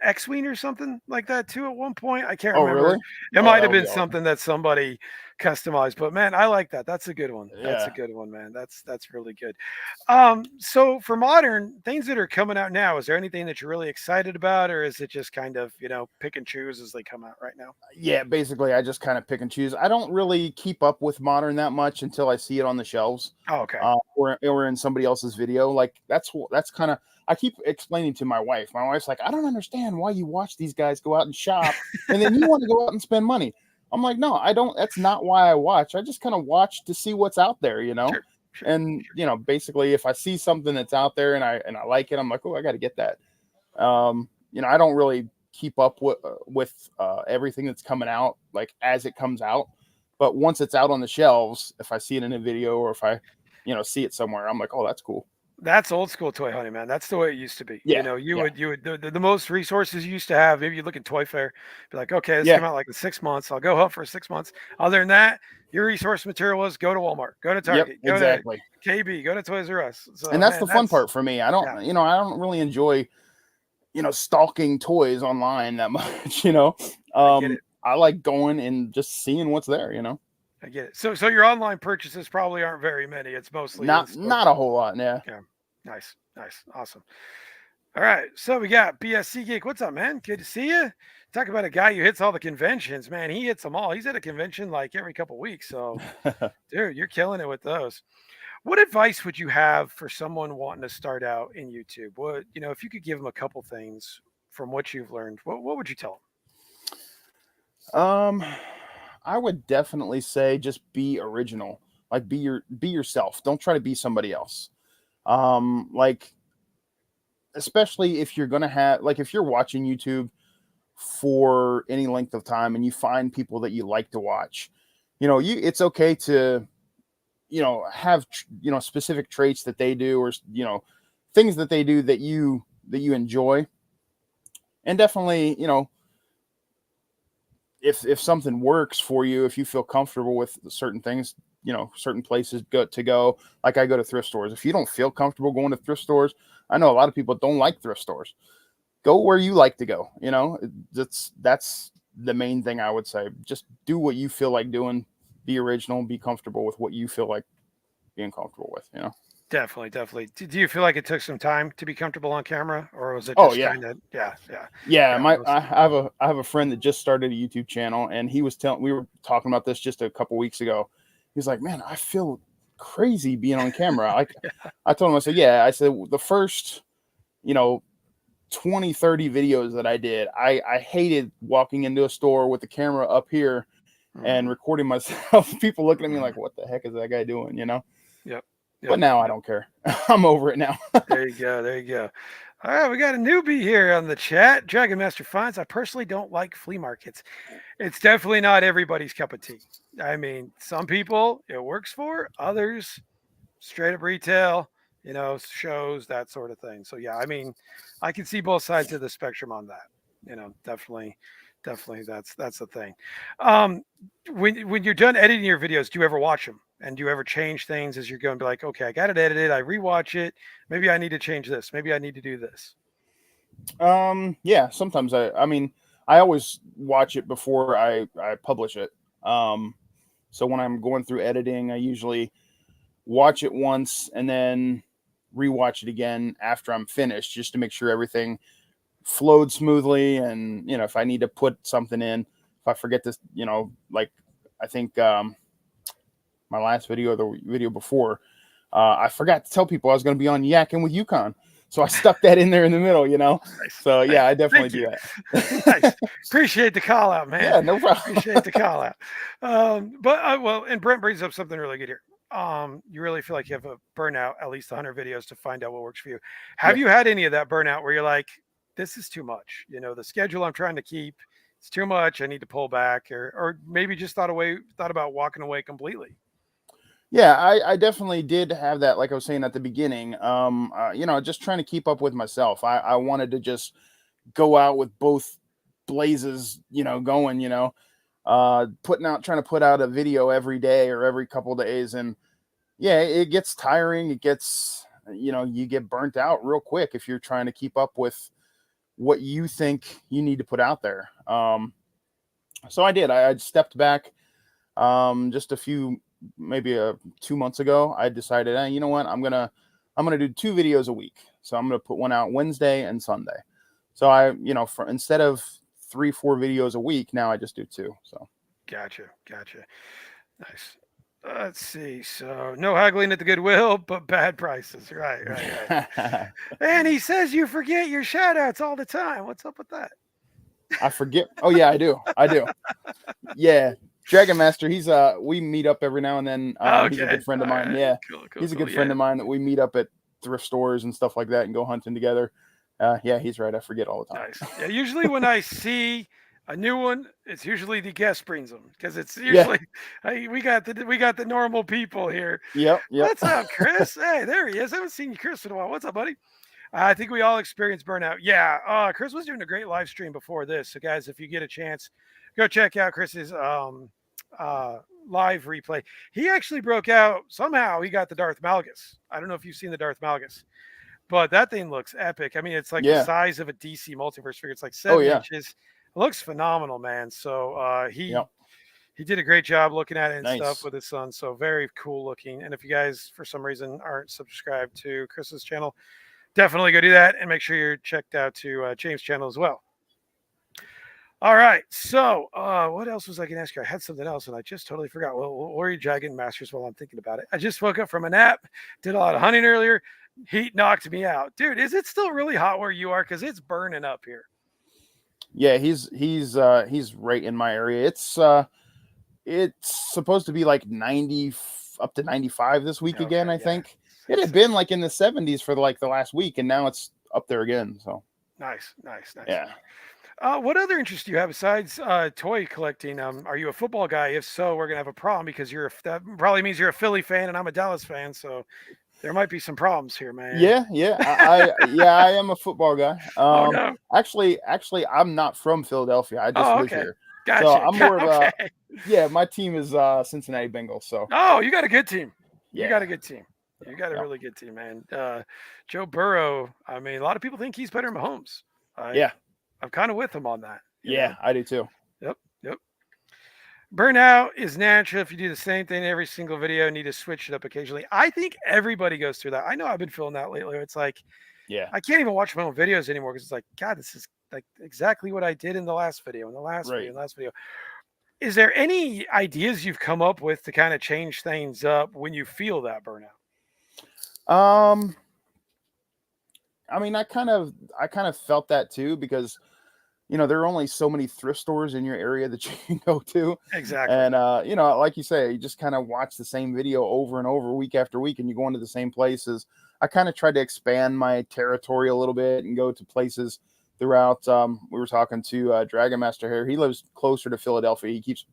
A: X-wing or something like that too at one point. I can't
B: Oh,
A: remember.
B: really?
A: It
B: Oh,
A: might
B: that
A: have
B: would
A: been
B: be awesome.
A: something that somebody customized, but man, I like that. That's a good one. That's a
B: Yeah.
A: good one, man. That's really good. So for modern things that are coming out now, is there anything that you're really excited about, or is it just kind of pick and choose as they come out right now?
B: Yeah, basically I just kind of pick and choose. I don't really keep up with modern that much until I see it on the shelves.
A: Oh, okay.
B: Or in somebody else's video. Like that's kind of I keep explaining to my wife. My wife's like, I don't understand why you watch these guys go out and shop and then you want to go out and spend money. I'm like, no, I don't. That's not why I watch. I just kind of watch to see what's out there,
A: Sure, sure.
B: And basically, if I see something that's out there and I like it, I'm like, oh, I got to get that. I don't really keep up with everything that's coming out like as it comes out. But once it's out on the shelves, if I see it in a video or if I, see it somewhere, I'm like, oh, that's cool.
A: That's old school toy hunting, man. That's the way it used to be.
B: Yeah, yeah,
A: You would the most resources you used to have. Maybe you look at Toy Fair, be like, okay, this
B: yeah,
A: came out like in 6 months. I'll go hunt for 6 months. Other than that, your resource material was go to Walmart, go to
B: yep,
A: Target, go to
B: exactly.
A: KB, go to Toys R Us.
B: And
A: So
B: that's the
A: man,
B: fun
A: that's
B: part for me.
A: yeah,
B: I don't really enjoy stalking toys online that much.
A: I get it.
B: I like going and just seeing what's there.
A: I get it. So your online purchases probably aren't very many. It's mostly in store.
B: Not a whole lot. Yeah.
A: Yeah. Nice. Nice. Awesome. All right, so we got BSC Geek. What's up, man? Good to see you. Talk about a guy who hits all the conventions, man. He hits them all. He's at a convention like every couple weeks. So, dude, you're killing it with those. What advice would you have for someone wanting to start out in YouTube? What if you could give them a couple things from what you've learned, what would you tell
B: um, I would definitely say just be original. Like be yourself. Don't try to be somebody else. Like especially if you're gonna have like if you're watching YouTube for any length of time and you find people that you like to watch, it's okay to have specific traits that they do or things that they do that you enjoy, and definitely if something works for you, if you feel comfortable with certain things, certain places go. Like I go to thrift stores. If you don't feel comfortable going to thrift stores, I know a lot of people don't like thrift stores. Go where you like to go. That's the main thing I would say. Just do what you feel like doing. Be original. Be comfortable with what you feel like being comfortable with.
A: Definitely, definitely. Do you feel like it took some time to be comfortable on camera, or was it
B: Oh
A: just
B: yeah,
A: kind of yeah, yeah,
B: yeah.
A: yeah?
B: I have a friend that just started a YouTube channel, and he was telling we were talking about this just a couple weeks ago. He's like, man, I feel crazy being on camera. I told him, I said, yeah. I said the first, you know, 20, 30 videos that I did, I hated walking into a store with the camera up here and
A: Mhm,
B: recording myself. People looking at me
A: mhm.
B: like, what the heck is that guy doing?
A: Yep,
B: But
A: yep,
B: now I
A: yep.
B: don't care. I'm over it now.
A: There you go. There you go. All right, we got a newbie here on the chat. Dragon Master finds. I personally don't like flea markets. It's definitely not everybody's cup of tea. I mean, some people it works for, others straight up retail, shows, that sort of thing. So yeah, I mean, I can see both sides of the spectrum on that. Definitely, definitely that's the thing. Um, when you're done editing your videos, do you ever watch them? And do you ever change things as you're going? Be like, okay, I got it edited. I rewatch it. Maybe I need to change this. Maybe I need to do this.
B: Yeah, sometimes I mean, I always watch it before I publish it. Um, so when I'm going through editing, I usually watch it once and then rewatch it again after I'm finished, just to make sure everything flowed smoothly. And if I need to put something in, if I forget this, like I think my last video, the video before, I forgot to tell people I was going to be on Yakin with Yukon. So I stuck that in there in the middle,
A: Nice.
B: So
A: Thank
B: yeah, I definitely
A: thank
B: do
A: you.
B: that.
A: Nice. Appreciate the call out, man.
B: Yeah, no problem.
A: Appreciate the call out. Well, and Brent brings up something really good here. You really feel like you have a burnout, at least 100 videos to find out what works for you. Have
B: Yeah.
A: you had any of that burnout where you're like, this is too much? The schedule I'm trying to keep, it's too much. I need to pull back, or maybe just thought about walking away completely.
B: Yeah, I definitely did have that, like I was saying at the beginning. Just trying to keep up with myself. I wanted to just go out with both blazes, going, trying to put out a video every day or every couple days. And yeah, it gets tiring. It gets, you get burnt out real quick if you're trying to keep up with what you think you need to put out there. So I did. I stepped back just a few, maybe 2 months ago. I decided, you know what, I'm gonna do 2 videos a week. So I'm gonna put one out Wednesday and Sunday. So instead of 3-4 videos a week, now I just do 2. So
A: Gotcha. Gotcha. Nice. Let's see. So no haggling at the Goodwill, but bad prices. Right, right, right. And he says you forget your shout outs all the time. What's up with that?
B: I forget. Oh yeah, I do. Yeah. Dragon Master, we meet up every now and then. He's a
A: Okay.
B: good friend of
A: All
B: mine.
A: right.
B: Yeah.
A: Cool, cool,
B: He's a
A: cool.
B: good friend
A: Yeah.
B: of mine that we meet up at thrift stores and stuff like that and go hunting together. Yeah, he's right. I forget all the
A: Nice.
B: time.
A: Yeah. Usually when I see a new one, it's usually the guest brings them because it's
B: Yeah.
A: usually hey, we got the normal people here.
B: Yep. Yep.
A: What's up, Chris? Hey, there he is. I haven't seen you, Chris, in a while. What's up, buddy? I think we all experience burnout. Yeah, Chris was doing a great live stream before this. So, guys, if you get a chance, go check out Chris's uh, live replay. He actually broke out. Somehow he got the Darth Malgus. I don't know if you've seen the Darth Malgus, but that thing looks epic. I mean, it's like the
B: Yeah.
A: size of a DC multiverse figure. It's like
B: Oh
A: 7
B: yeah.
A: inches. It looks phenomenal, man. So
B: Yep.
A: he did a great job looking at it and stuff
B: Nice.
A: with his son. So very cool looking. And if you guys, for some reason, aren't subscribed to Chris's channel, definitely go do that and make sure you're checked out to James' channel as well. All right. So, what else was I going to ask you? I had something else and I just totally forgot. Well, what are you dragging masters while I'm thinking about it? I just woke up from a nap, did a lot of hunting earlier. Heat knocked me out. Dude, is it still really hot where you are? Because it's burning up here.
B: Yeah, he's right in my area. It's supposed to be like 90 up to 95 this week again,
A: Okay.
B: I
A: Yeah.
B: think. It had been like in the 70s for like the last week, and now it's up there again. So
A: Nice, nice, nice.
B: yeah.
A: What other interests do you have besides toy collecting? Are you a football guy? If so, we're gonna have a problem because that probably means you're a Philly fan and I'm a Dallas fan. So there might be some problems here, man.
B: Yeah. I am a football guy.
A: Oh no.
B: Actually, I'm not from Philadelphia. I just
A: Oh,
B: live
A: okay.
B: here.
A: Gotcha.
B: So I'm more of a
A: Okay.
B: yeah. My team is Cincinnati Bengals. So
A: Oh, you got a good team. You got
B: yeah,
A: a good team. You got a
B: yep,
A: really good team, man. Joe Burrow. I mean, a lot of people think he's better than Mahomes.
B: yeah,
A: I'm kind of with him on that.
B: yeah. I do too.
A: Yep. Yep. Burnout is natural if you do the same thing every single video. Need to switch it up occasionally. I think everybody goes through that. I know I've been feeling that lately. It's like
B: Yeah.
A: I can't even watch my own videos anymore because it's like, God, this is like exactly what I did in the last video,
B: Right.
A: last video. Is there any ideas you've come up with to kind of change things up when you feel that burnout?
B: Um, I mean, I kind of felt that too because there are only so many thrift stores in your area that you can go to.
A: Exactly.
B: And like you say, you just kind of watch the same video over and over week after week and you go into the same places. I kind of tried to expand my territory a little bit and go to places throughout. We were talking to Dragon Master here. He lives closer to Philadelphia. He keeps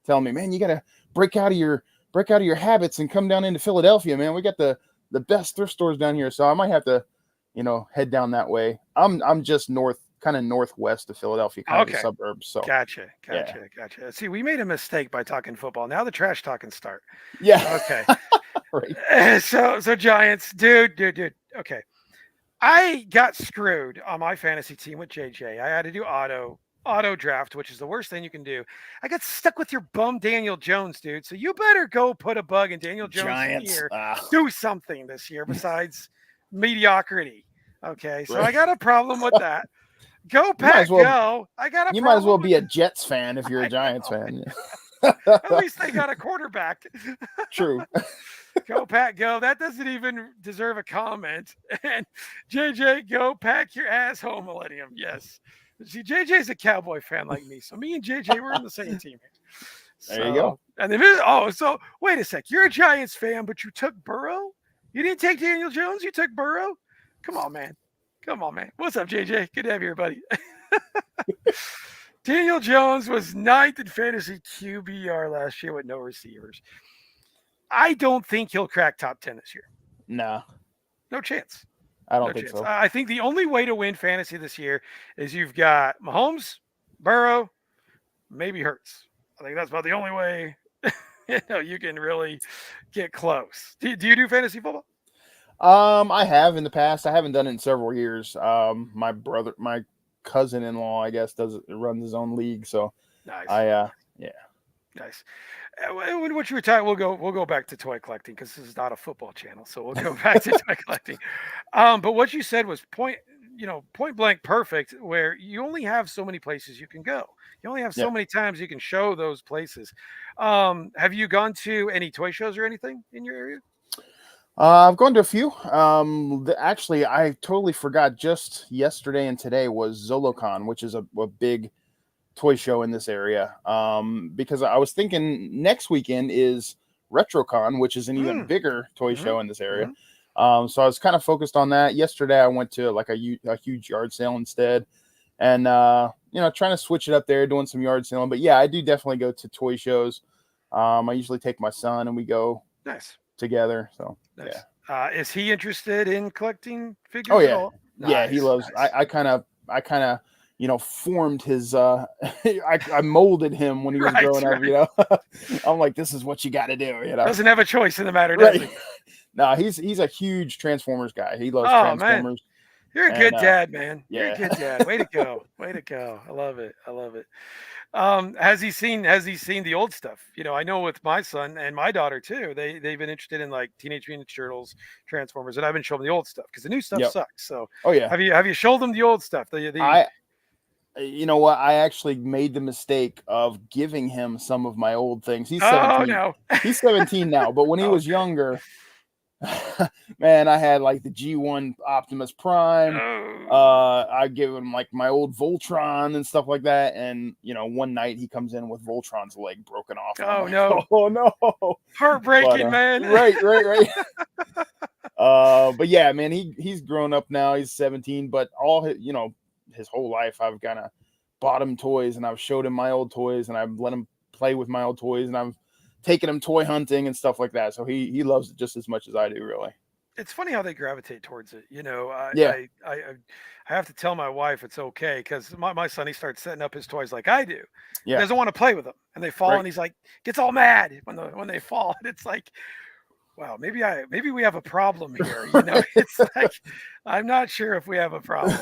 B: telling me, man, you gotta break out of your habits and come down into Philadelphia, man. We got the best thrift stores down here. So I might have to, head down that way. I'm just kind of northwest of Philadelphia, kind of the
A: Okay.
B: suburbs. So
A: Gotcha.
B: yeah.
A: Gotcha. See, we made a mistake by talking football. Now the trash talking start.
B: Yeah.
A: Okay.
B: Right.
A: So Giants, dude. Okay. I got screwed on my fantasy team with JJ. I had to do auto draft, which is the worst thing you can do. I got stuck with your bum Daniel Jones, dude. So you better go put a bug in Daniel Jones'
B: Giants.
A: ear. Do something this year besides mediocrity. Okay, so
B: Right.
A: I got a problem with that. Go
B: might
A: Pack,
B: as well-
A: go! I got a
B: You
A: problem.
B: might as well
A: with
B: be a Jets fan if you're a Giants fan.
A: At least they got a quarterback.
B: True.
A: Go Pack, go. That doesn't even deserve a comment. And JJ, go pack your ass home, Millennium. Yes. See, JJ's a Cowboy fan like me, so me and JJ we're in the same team here.
B: There you go.
A: So, and then so wait a sec. You're a Giants fan, but you took Burrow. You didn't take Daniel Jones. You took Burrow. Come on, man. Come on, man. What's up, JJ? Good to have you here, buddy. Daniel Jones was ninth in fantasy QBR last year with no receivers. I don't think he'll crack top 10 this year.
B: Nah,
A: No chance.
B: I don't
A: No
B: think
A: chance.
B: so.
A: I think the only way to win fantasy this year is you've got Mahomes, Burrow, maybe Hurts. I think that's about the only way you can really get close. Do you do fantasy football?
B: I have in the past. I haven't done it in several years. My cousin-in-law, I guess, runs his own league. So
A: Nice.
B: yeah.
A: Nice. What you were talking, we'll go back to toy collecting because this is not a football channel, so we'll go back to toy collecting. But what you said was point blank perfect. Where you only have so many places you can go. You only have so
B: Yeah.
A: many times you can show those places. Have you gone to any toy shows or anything in your area?
B: I've gone to a few. Actually, I totally forgot. Just yesterday and today was ZoloCon, which is a big toy show in this area. Because I was thinking next weekend is RetroCon, which is an even bigger toy show in this area. So I was kind of focused on that. Yesterday, I went to like a huge yard sale instead, and trying to switch it up there, doing some yard selling. But yeah, I do definitely go to toy shows. I usually take my son and we go
A: Nice.
B: together. So
A: Nice.
B: yeah.
A: Is he interested in collecting figures?
B: Oh
A: at
B: yeah,
A: all?
B: yeah. He loves.
A: Nice.
B: I kind of formed his. I molded him when he was growing up. I'm like, this is what you got to do.
A: Doesn't have a choice in the matter, does he?
B: No, he's a huge Transformers guy. He loves
A: Man.
B: Transformers.
A: You're a good dad, man.
B: Yeah.
A: You're a good dad. Way to go. Way to go. I love it. I love it. Has he seen the old stuff? I know with my son and my daughter too, they've been interested in like Teenage Mutant Ninja Turtles, Transformers, and I've been showing them the old stuff because the new stuff sucks. So
B: yeah.
A: Have you showed them the old stuff?
B: You know what? I actually made the mistake of giving him some of my old things. He's 17.
A: Oh no.
B: He's 17 now, but when he was younger, man, I had like the G1 Optimus Prime. I give him like my old Voltron and stuff like that. And one night he comes in with Voltron's leg broken off.
A: Oh
B: like,
A: no!
B: Oh no!
A: Heartbreaking, man.
B: Right. But yeah, man, he's grown up now. He's 17, but all his whole life I've kind of bought him toys and I've showed him my old toys and I've let him play with my old toys and I've taken him toy hunting and stuff like that. So he loves it just as much as I do, really.
A: It's funny how they gravitate towards it.
B: Yeah.
A: I have to tell my wife it's okay because my son, he starts setting up his toys like I do.
B: Yeah.
A: He doesn't want to play with them and they fall and he's like gets all mad when they fall. And it's like, wow, maybe we have a problem here. It's like I'm not sure if we have a problem.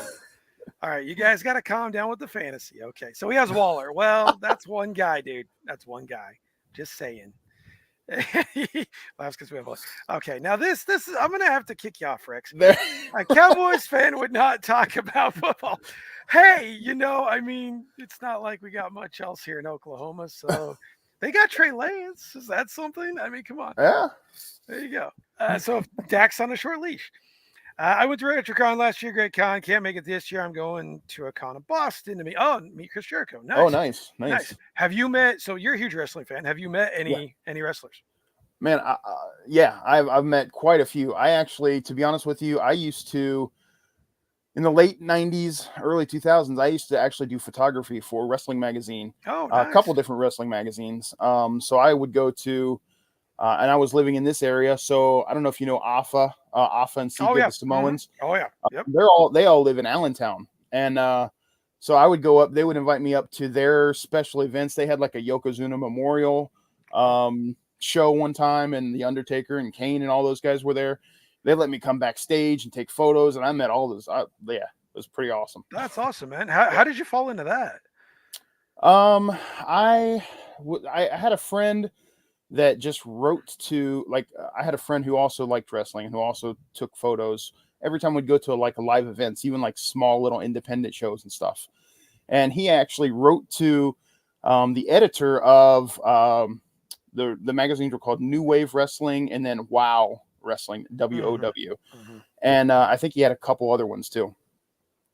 A: All right, you guys got to calm down with the fantasy. Okay, so he has Waller. Well, that's one guy, dude. That's one guy. Just saying. He laughs because we have. Okay, now this is. I'm gonna have to kick you off, Rex. A Cowboys fan would not talk about football. Hey, it's not like we got much else here in Oklahoma, so they got Trey Lance. Is that something? Come on.
B: Yeah.
A: There you go. So if Dak's on a short leash. I went to RetroCon last year. Great con. Can't make it this year. I'm going to a con in Boston to meet Chris Jericho. Nice.
B: Oh, nice.
A: Have you met? So you're a huge wrestling fan. Have you met any wrestlers?
B: Man, I've met quite a few. I actually, to be honest with you, I used to, in the late 90s, early 2000s, I used to actually do photography for a wrestling magazine.
A: Oh, nice.
B: A couple different wrestling magazines. So I would go to, and I was living in this area. So I don't know if you know Afa and Sika, the Samoans.
A: Mm-hmm. Oh yeah. Yep.
B: They all live in Allentown. And so I would go up, they would invite me up to their special events. They had like a Yokozuna Memorial show one time, and the Undertaker and Kane and all those guys were there. They let me come backstage and take photos, and I met all those. It was pretty awesome.
A: That's awesome, man. How did you fall into that?
B: I had a friend that just wrote to, like, I had a friend who also liked wrestling and who also took photos every time we'd go to like a live events, even like small little independent shows and stuff. And he actually wrote to the editor of the magazines were called New Wave Wrestling and then Wow Wrestling,
A: Hmm.
B: WOW.
A: Hmm.
B: And I think he had a couple other ones too.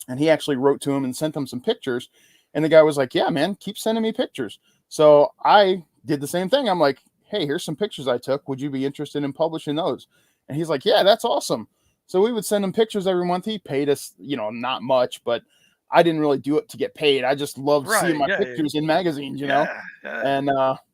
B: And he actually wrote to him and sent him some pictures. And the guy was like, "Yeah, man, keep sending me pictures." So I did the same thing. I'm like, "Hey, here's some pictures I took. Would you be interested in publishing those?" And he's like, "Yeah, that's awesome." So we would send him pictures every month. He paid us, not much, but I didn't really do it to get paid. I just loved seeing
A: Right.
B: my
A: Yeah.
B: pictures in magazines,
A: Yeah. Yeah.
B: And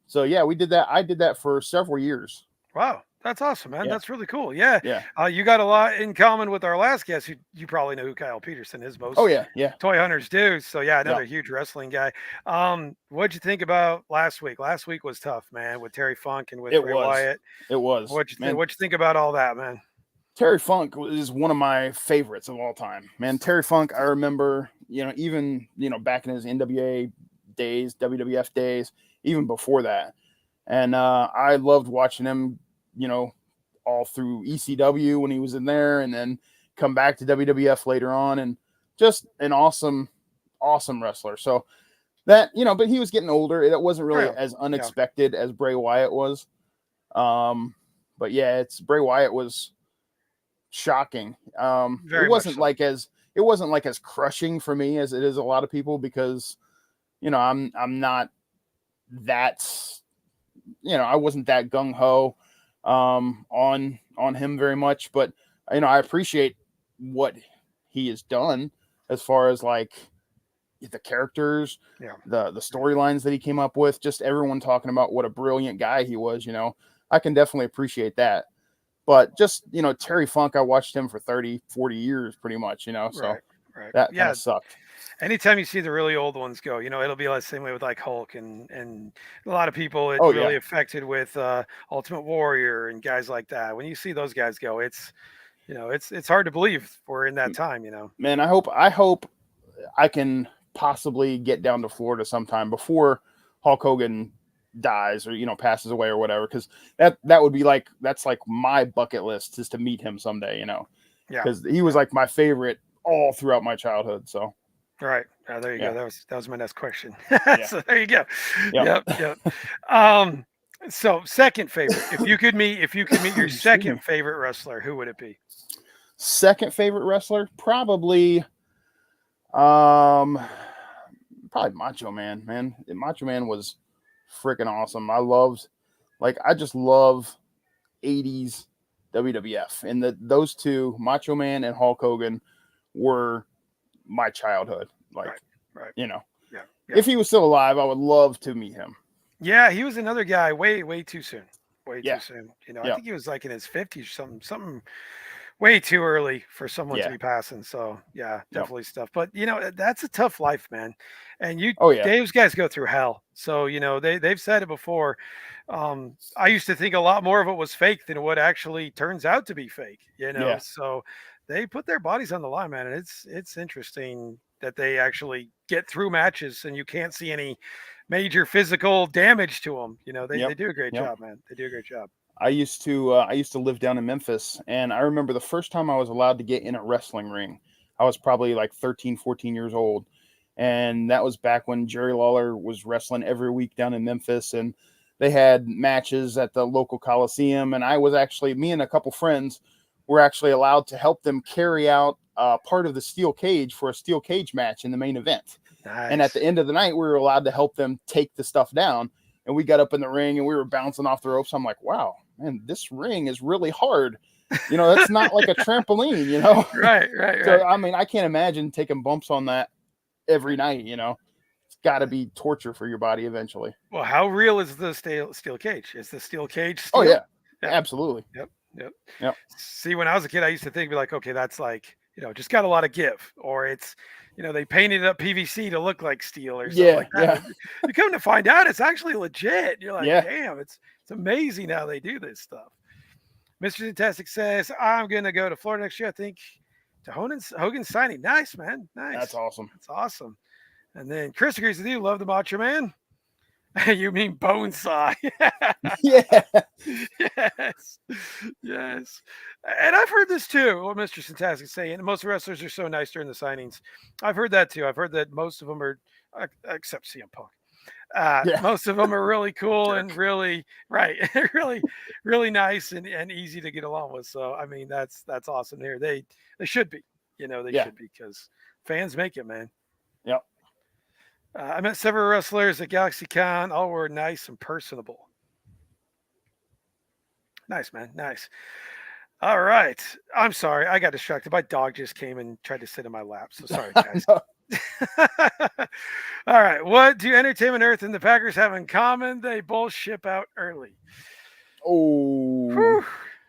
B: so yeah, we did that. I did that for several years.
A: Wow, that's awesome, man.
B: Yeah,
A: That's really cool. Yeah,
B: yeah.
A: you got a lot in common with our last guest. Who you probably know who Kyle Peterson is.
B: Oh
A: Most
B: yeah, yeah,
A: toy hunters do. So yeah,
B: yeah.
A: another huge wrestling guy. What'd you think about last week? Last week was tough, man, with Terry Funk and with
B: It
A: Bray
B: was.
A: Wyatt.
B: It was.
A: What'd you think?
B: Man,
A: What'd you think about all that, man?
B: Terry Funk is one of my favorites of all time. Man, Terry Funk, I remember, even, back in his NWA days, WWF days, even before that. And I loved watching him, you know, all through ECW when he was in there and then come back to WWF later on and just an awesome, awesome wrestler. So that, but he was getting older. It wasn't really
A: Yeah,
B: as
A: yeah,
B: unexpected as Bray Wyatt was. But yeah, it's Bray Wyatt was shocking.
A: very much so.
B: It wasn't like as crushing for me as it is a lot of people because I'm not that I wasn't that gung ho on him very much, but I appreciate what he has done as far as like the characters,
A: Yeah,
B: the storylines that he came up with, just everyone talking about what a brilliant guy he was. I can definitely appreciate that. But just, Terry Funk, I watched him for 30, 40 years pretty much, so
A: right, right.
B: that kind
A: Yeah,
B: of sucked.
A: anytime you see the really old ones go, it'll be like the same way with like Hulk and a lot of people it
B: Oh
A: really
B: yeah.
A: affected with Ultimate Warrior and guys like that. When you see those guys go, it's hard to believe we're in that time.
B: Man, I hope I can possibly get down to Florida sometime before Hulk Hogan dies or passes away or whatever, because that would be like that's like my bucket list is to meet him someday,
A: Yeah.
B: because he was
A: Yeah.
B: like my favorite all throughout my childhood. So
A: All right. There you go.
B: yeah,
A: That was my next question.
B: yeah,
A: So there you go.
B: yep.
A: Yep. Yep. Um, so second favorite. If you could meet your
B: Excuse
A: second
B: me.
A: favorite wrestler, who would it be?
B: Second favorite wrestler, um probably Macho Man. Man, Macho Man was freaking awesome. I just love 80s WWF, and those two, Macho Man and Hulk Hogan, were my childhood.
A: Right. Right.
B: You know,
A: Yeah. Yeah.
B: if he was still alive, I would love to meet him.
A: Yeah. He was another guy. Way, way too soon. Way too
B: Yeah,
A: soon. I
B: yeah,
A: think he was like in his 50s, something way too early for someone to
B: yeah,
A: be passing. So yeah,
B: yeah.
A: definitely stuff. But that's a tough life, man. And
B: Oh yeah,
A: Dave's guys go through hell. So they've said it before. I used to think a lot more of it was fake than what actually turns out to be fake.
B: yeah,
A: So they put their bodies on the line, man. And it's interesting that they actually get through matches and you can't see any major physical damage to them. They
B: yep,
A: do a great
B: yep.
A: job, man. They do a great job.
B: I used to live down in Memphis, and I remember the first time I was allowed to get in a wrestling ring. I was probably like 13, 14 years old, and that was back when Jerry Lawler was wrestling every week down in Memphis, and they had matches at the local coliseum. And me and a couple friends were actually allowed to help them carry out part of the steel cage for a steel cage match in the main event. And at the
A: Nice.
B: end of the night, we were allowed to help them take the stuff down. And we got up in the ring and we were bouncing off the ropes. I'm like, wow, man, this ring is really hard. That's not like a trampoline.
A: Right, right,
B: So,
A: right.
B: I mean, I can't imagine taking bumps on that every night. It's got to be torture for your body eventually.
A: Well, how real is the steel cage? Is the steel cage
B: Oh,
A: steel?
B: yeah,
A: Yep,
B: absolutely.
A: yep, yep.
B: Yep.
A: See, when I was a kid, I used to think, be like, okay, that's like, just got a lot of give, or it's, they painted up PVC to look like steel or something
B: Yeah,
A: like that.
B: yeah,
A: But you come to find out, it's actually legit. You're like,
B: yeah.
A: damn, it's amazing how they do this stuff. Mr. Fantastic says, I'm gonna go to Florida next year. I think to Hogan's signing. Nice, man.
B: That's
A: Nice.
B: awesome.
A: That's awesome. And then Chris agrees with you. Love the Macho Man. You mean Bonesaw?
B: Yeah.
A: Yes, yes. And I've heard this too. What Mr. Fantastic is saying. Most wrestlers are so nice during the signings. I've heard that too. I've heard that most of them are, except CM Punk.
B: Yeah.
A: Most of them are really cool and
B: Jerk.
A: really right, really, really nice and easy to get along with. So I mean, that's awesome here. They should be, they
B: Yeah.
A: should be because fans make it, man.
B: Yep.
A: I met several wrestlers at GalaxyCon. All were nice and personable. Nice, man. Nice. All right. I'm sorry. I got distracted. My dog just came and tried to sit in my lap. So sorry, guys.
B: No.
A: All right. What do Entertainment Earth and the Packers have in common? They both ship out early.
B: Oh,
A: Whew.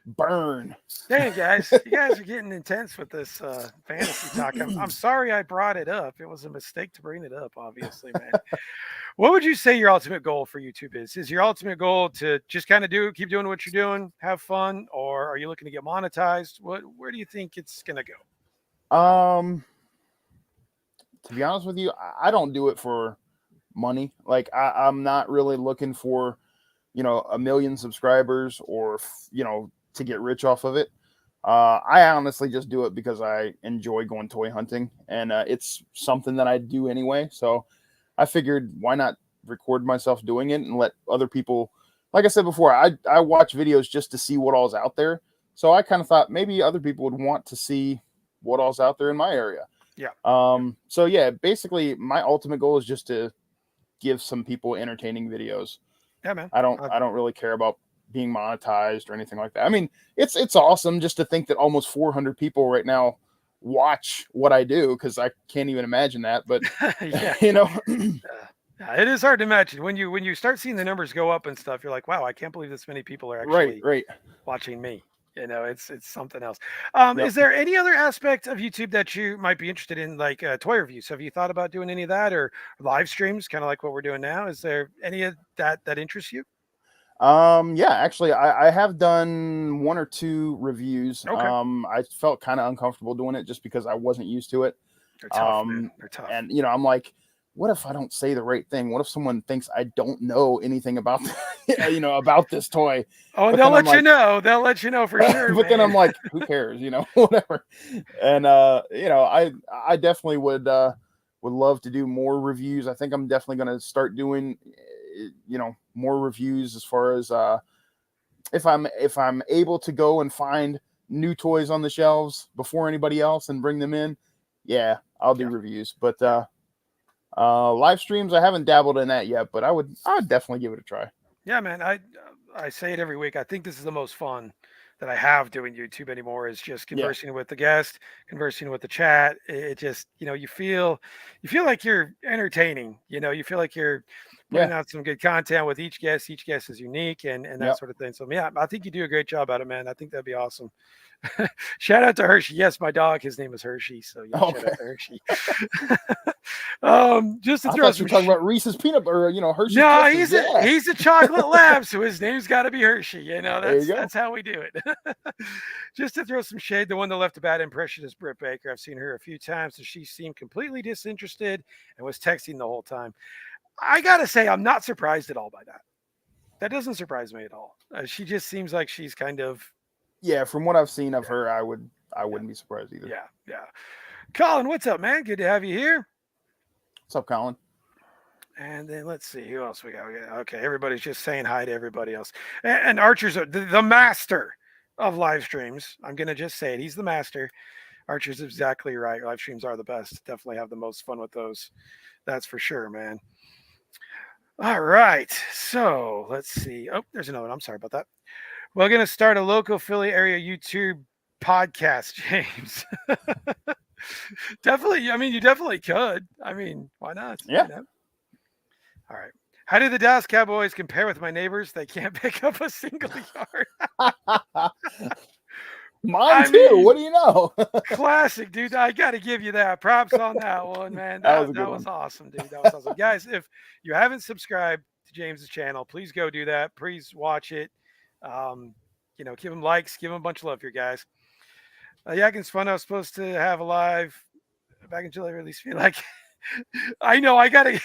B: burn.
A: Dang, guys. You guys are getting intense with this fantasy talk. I'm sorry I brought it up. It was a mistake to bring it up, obviously, man. What would you say your ultimate goal for YouTube is? Is your ultimate goal to just kind of keep doing what you're doing, have fun, or are you looking to get monetized? Where do you think it's gonna go?
B: To be honest with you, I don't do it for money. Like I'm not really looking for, 1 million subscribers or, to get rich off of it. I honestly just do it because I enjoy going toy hunting, and it's something that I do anyway. So I figured why not record myself doing it and let other people, like I said before, I watch videos just to see what all's out there. So I kind of thought maybe other people would want to see what all's out there in my area.
A: Yeah.
B: So yeah, basically my ultimate goal is just to give some people entertaining videos.
A: Yeah, man.
B: I don't really care about being monetized or anything like that. I mean, it's awesome just to think that almost 400 people right now watch what I do, because I can't even imagine that. But
A: Yeah. Yeah, it is hard to imagine when you start seeing the numbers go up and stuff. You're like, wow, I can't believe this many people are actually
B: right.
A: watching me. It's something else.
B: Yep.
A: Is there any other aspect of YouTube that you might be interested in, like toy reviews? Have you thought about doing any of that, or live streams, kind of like what we're doing now? Is there any of that interests you?
B: Yeah, actually I have done 1 or 2 reviews.
A: Okay,
B: I felt kind of uncomfortable doing it just because I wasn't used to it.
A: they're tough, man. They're tough.
B: And I'm like, what if I don't say the right thing? What if someone thinks I don't know anything about about this toy?
A: Oh, and
B: But
A: they'll
B: then I'm
A: let you
B: like,
A: know. They'll let you know for sure.
B: but then
A: Man.
B: I'm like, who cares? Whatever. And I definitely would love to do more reviews. I think I'm definitely going to start doing more reviews as far as if I'm able to go and find new toys on the shelves before anybody else and bring them in. Yeah, I'll do reviews. But live streams, I haven't dabbled in that yet, but I would definitely give it a try.
A: Yeah, man. I say it every week. I think this is the most fun that I have doing YouTube anymore, is just
B: Yeah.
A: conversing with the guest, conversing with the chat. It just, you feel like you're entertaining, you feel like you're putting out some good content with each guest. Each guest is unique and that
B: Yep.
A: sort of thing. So yeah, I think you do a great job at it, man. I think that'd be awesome. Shout out to Hershey. Yes, my dog, his name is Hershey. So yeah,
B: Okay.
A: shout out to Hershey. Just to
B: I
A: throw
B: thought you
A: some
B: were talking about Reese's peanut or Hershey's.
A: no,
B: Kisses.
A: he's a chocolate lab, so his name's got to be Hershey.
B: There you go.
A: That's how we do it. Just to throw some shade, the one that left a bad impression is Britt Baker. I've seen her a few times, and she seemed completely disinterested and was texting the whole time. I gotta say, I'm not surprised at all by that. That doesn't surprise me at all. She just seems like she's kind of
B: From what I've seen of her, I wouldn't be surprised either.
A: yeah. Colin, what's up, man? Good to have you here.
B: What's up, Colin?
A: And then let's see who else we got. Okay, everybody's just saying hi to everybody else. And Archer's the master of live streams. I'm gonna just say it. He's the master. Archer's exactly right. Live streams are the best. Definitely have the most fun with those. That's for sure, man. All right. So let's see. Oh, there's another one. I'm sorry about that. We're gonna start a local Philly area YouTube podcast, James. Definitely. I mean, you definitely could. I mean, why not?
B: Yeah.
A: All right. How do the Dallas Cowboys compare with my neighbors? They can't pick up a single yard.
B: Mine too. What do you know?
A: Classic, dude. I got to give you that. Props on that one, man. That was awesome, dude. That was awesome. Guys, if you haven't subscribed to James's channel, please go do that. Please watch it. Give him likes, give him a bunch of love here, guys. Yakin's fun. I was supposed to have a live back in July. Release me like I know I gotta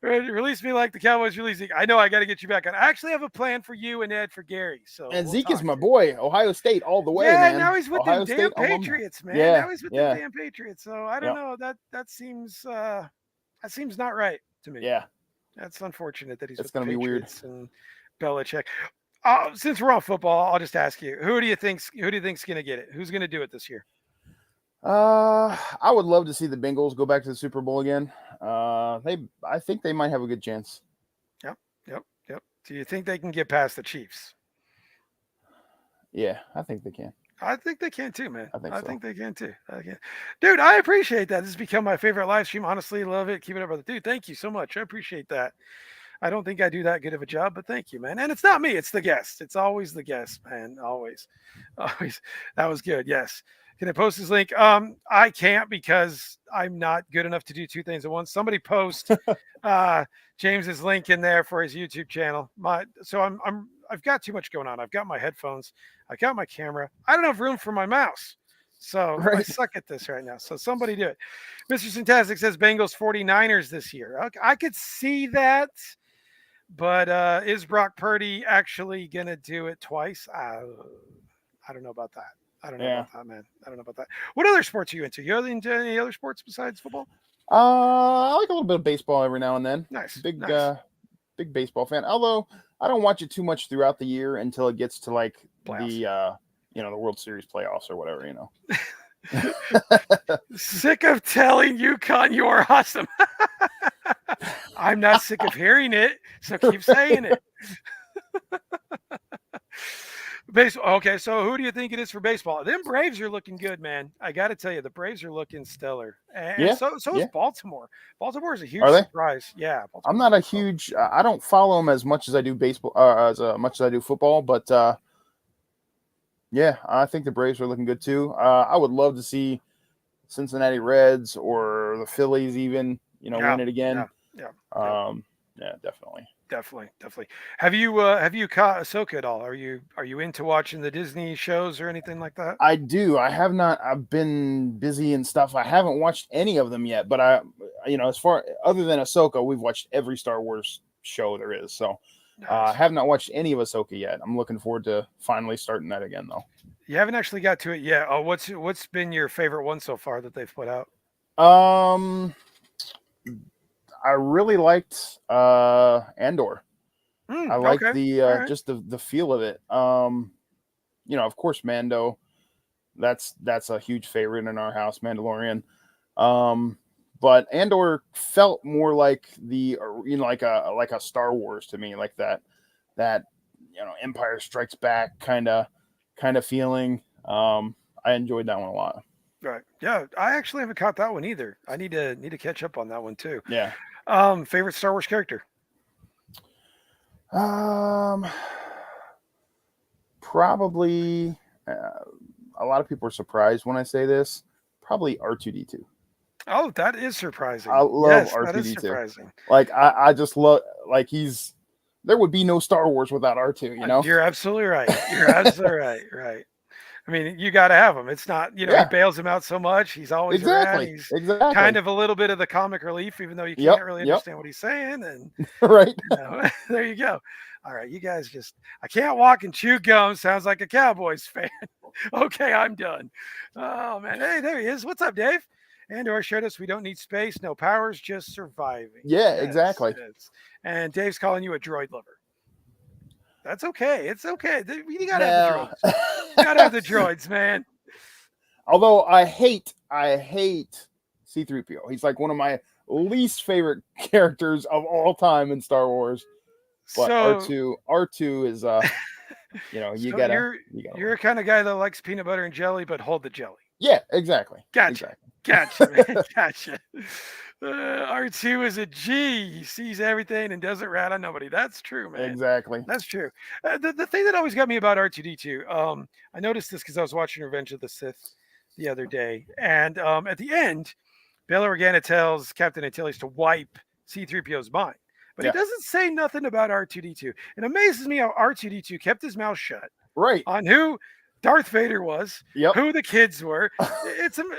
A: release me like the Cowboys releasing. I know I gotta get you back on. I actually have a plan for you and Ed for Gary. So
B: and Zeke is my boy. Ohio State all the way, man.
A: Now he's with
B: Ohio
A: the damn
B: State
A: Patriots, man.
B: Yeah,
A: now he's with the damn Patriots. So I don't know. That seems not right to me.
B: Yeah.
A: That's unfortunate that he's
B: It's
A: with the
B: going to be weird.
A: Patriots and Belichick. Since we're on football, I'll just ask you: who do you think's going to get it? Who's going to do it this year?
B: I would love to see the Bengals go back to the Super Bowl again. I think they might have a good chance.
A: Yep, yep, yep. Do you think they can get past the Chiefs?
B: Yeah, I think they can.
A: I think they can too, man.
B: I think
A: I
B: so.
A: think they can too. I can. Dude, I appreciate that. This has become my favorite live stream. Honestly, love it. Keep it up, brother. Dude, thank you so much. I appreciate that. I don't think I do that good of a job, but thank you, man. And it's not me, it's the guest. It's always the guest, man. Always. Always. That was good. Yes. Can I post this link? I can't because I'm not good enough to do two things at once. Somebody post uh James's link in there for his YouTube channel. I've got too much going on. I've got my headphones, I got my camera. I don't have room for my mouse. So I
B: Right.
A: suck at this right now. So somebody do it. Mr. Fantastic says Bengals 49ers this year. Okay, I could see that. But is Brock Purdy actually going to do it twice? I don't know about that. I don't know
B: Yeah.
A: about that, man. I don't know about that. What other sports are you into? You into any other sports besides football?
B: I like a little bit of baseball every now and then.
A: Nice,
B: Big
A: nice.
B: big baseball fan. Although I don't watch it too much throughout the year until it gets to like
A: Playoffs.
B: the World Series playoffs or whatever,
A: Sick of telling Yukon you are awesome. I'm not sick of hearing it, so keep saying it. Baseball. Okay, so who do you think it is for baseball? Them Braves are looking good, man. I got to tell you, the Braves are looking stellar, and
B: Yeah,
A: so is
B: yeah.
A: Baltimore. Baltimore is a huge
B: Are they?
A: surprise. Yeah,
B: I'm
A: Baltimore's
B: not a
A: looking solid.
B: huge. I don't follow them as much as I do baseball, as much as I do football. But yeah, I think the Braves are looking good too. I would love to see Cincinnati Reds or the Phillies even,
A: Yeah,
B: win it
A: yeah,
B: again.
A: yeah, yeah.
B: Yeah, definitely.
A: Definitely, definitely. Have you caught Ahsoka at all? Are you into watching the Disney shows or anything like that?
B: I do. I have not. I've been busy and stuff. I haven't watched any of them yet. But as far other than Ahsoka, we've watched every Star Wars show there is. So I
A: Nice.
B: have not watched any of Ahsoka yet. I'm looking forward to finally starting that again, though.
A: You haven't actually got to it yet. Oh, what's been your favorite one so far that they've put out?
B: Um, I really liked Andor. I like
A: Okay.
B: the
A: All right.
B: just the feel of it. Of course, Mando. That's a huge favorite in our house, Mandalorian. But Andor felt more like like a Star Wars to me, like that Empire Strikes Back kind of feeling. I enjoyed that one a lot.
A: Right. Yeah. I actually haven't caught that one either. I need to catch up on that one too.
B: Yeah.
A: Favorite Star Wars character?
B: Um, Probably. A lot of people are surprised when I say this. Probably R2D2.
A: Oh, that is
B: I
A: surprising.
B: love
A: Yes, that is
B: R2D2.
A: surprising.
B: Like I just love like he's there would be no Star Wars without R2,
A: You're absolutely right. You're absolutely right. Right. I mean, you got to have him. It's not, he
B: Yeah,
A: bails him out so much. He's always around.
B: exactly.
A: He's kind
B: Exactly.
A: of a little bit of the comic relief, even though you
B: Yep,
A: can't really
B: yep.
A: understand what he's saying. And
B: Right.
A: there you go. All right, you guys I can't walk and chew gum. Sounds like a Cowboys fan. Okay, I'm done. Oh man, hey, there he is. What's up, Dave? Andor showed us we don't need space, no powers, just surviving.
B: Yeah,
A: Yes,
B: exactly.
A: yes. And Dave's calling you a droid lover. That's okay. It's okay. You gotta have the
B: Nah.
A: droids. You gotta have the droids, man.
B: Although I hate C3PO. He's like one of my least favorite characters of all time in Star Wars. But
A: So,
B: R2 is you
A: so
B: gotta
A: you're
B: you gotta
A: you're a kind of guy that likes peanut butter and jelly, but hold the jelly.
B: Yeah, exactly.
A: Gotcha.
B: Exactly.
A: Gotcha, man. Gotcha. R2 is a G. He sees everything and doesn't rat on nobody. That's true, man.
B: Exactly.
A: That's true. The thing that always got me about R2D2, I noticed this because I was watching Revenge of the Sith the other day, and at the end, Bail Organa tells Captain Antilles to wipe C3PO's mind, but he
B: Yeah.
A: doesn't say nothing about R2D2. It amazes me how R2D2 kept his mouth shut
B: Right.
A: on who Darth Vader was,
B: Yep.
A: who the kids were.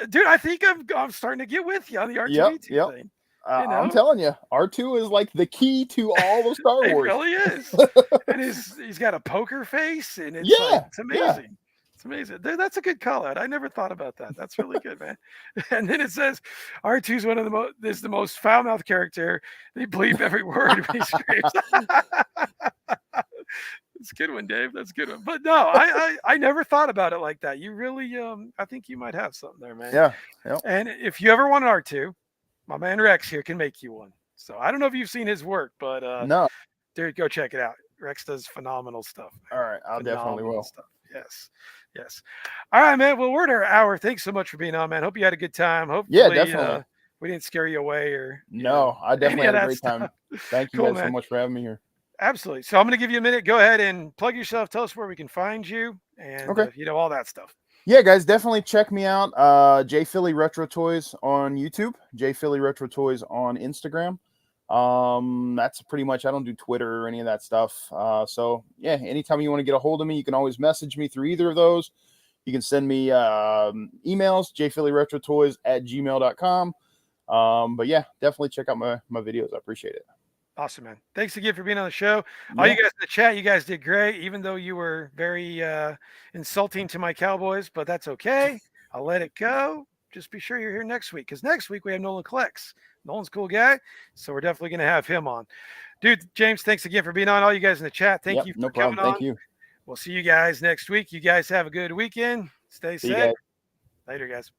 A: Dude. I think I'm starting to get with you on the
B: Yep.
A: R2D2
B: Yep.
A: thing.
B: I'm telling you, R2 is like the key to all of Star
A: It
B: Wars.
A: really is. And he's got a poker face, and it's
B: Yeah.
A: it's
B: Yeah.
A: amazing. It's amazing. That's a good call out. I never thought about that. That's really good, man. And then it says R2 is one of the is the most foul mouthed character. They bleep every word when he screams. That's a good one, Dave. That's a good one. But no, I never thought about it like that. You really I think you might have something there, man.
B: Yeah. Yep.
A: And if you ever want an R2, my man Rex here can make you one. So I don't know if you've seen his work, but
B: No.
A: dude, go check it out. Rex does phenomenal stuff,
B: All
A: man.
B: right. I'll definitely
A: Phenomenal
B: will.
A: stuff. Yes. Yes. All right, man. Well, we're at our hour. Thanks so much for being on, man. Hope you had a good time.
B: Yeah,
A: Hopefully,
B: definitely.
A: we didn't scare you away or,
B: No, I
A: any
B: definitely
A: of
B: had a
A: that
B: great
A: stuff.
B: time. Thank you
A: Cool,
B: guys so
A: man.
B: much for having me here.
A: Absolutely. So I'm going to give you a minute. Go ahead and plug yourself. Tell us where we can find you and,
B: Okay.
A: all that stuff.
B: Yeah, guys, definitely check me out. Jphillyretrotoys on YouTube, Jphillyretrotoys on Instagram. That's pretty much. I don't do Twitter or any of that stuff. So yeah, anytime you want to get a hold of me, you can always message me through either of those. You can send me emails, jphillyretrotoys@gmail.com. But yeah, definitely check out my videos. I appreciate it.
A: Awesome, man. Thanks again for being on the show. All you
B: Yeah.
A: guys in the chat, you guys did great, even though you were very insulting to my Cowboys, but that's okay. I'll let it go. Just be sure you're here next week because next week we have Nolan Collects. Nolan's a cool guy, so we're definitely going to have him on. Dude, James, thanks again for being on. All you guys in the chat, thank
B: Yep.
A: you
B: No
A: for coming
B: problem.
A: on.
B: Thank you.
A: We'll see you guys next week. You guys have a good weekend. Stay
B: See you
A: safe.
B: guys.
A: Later, guys.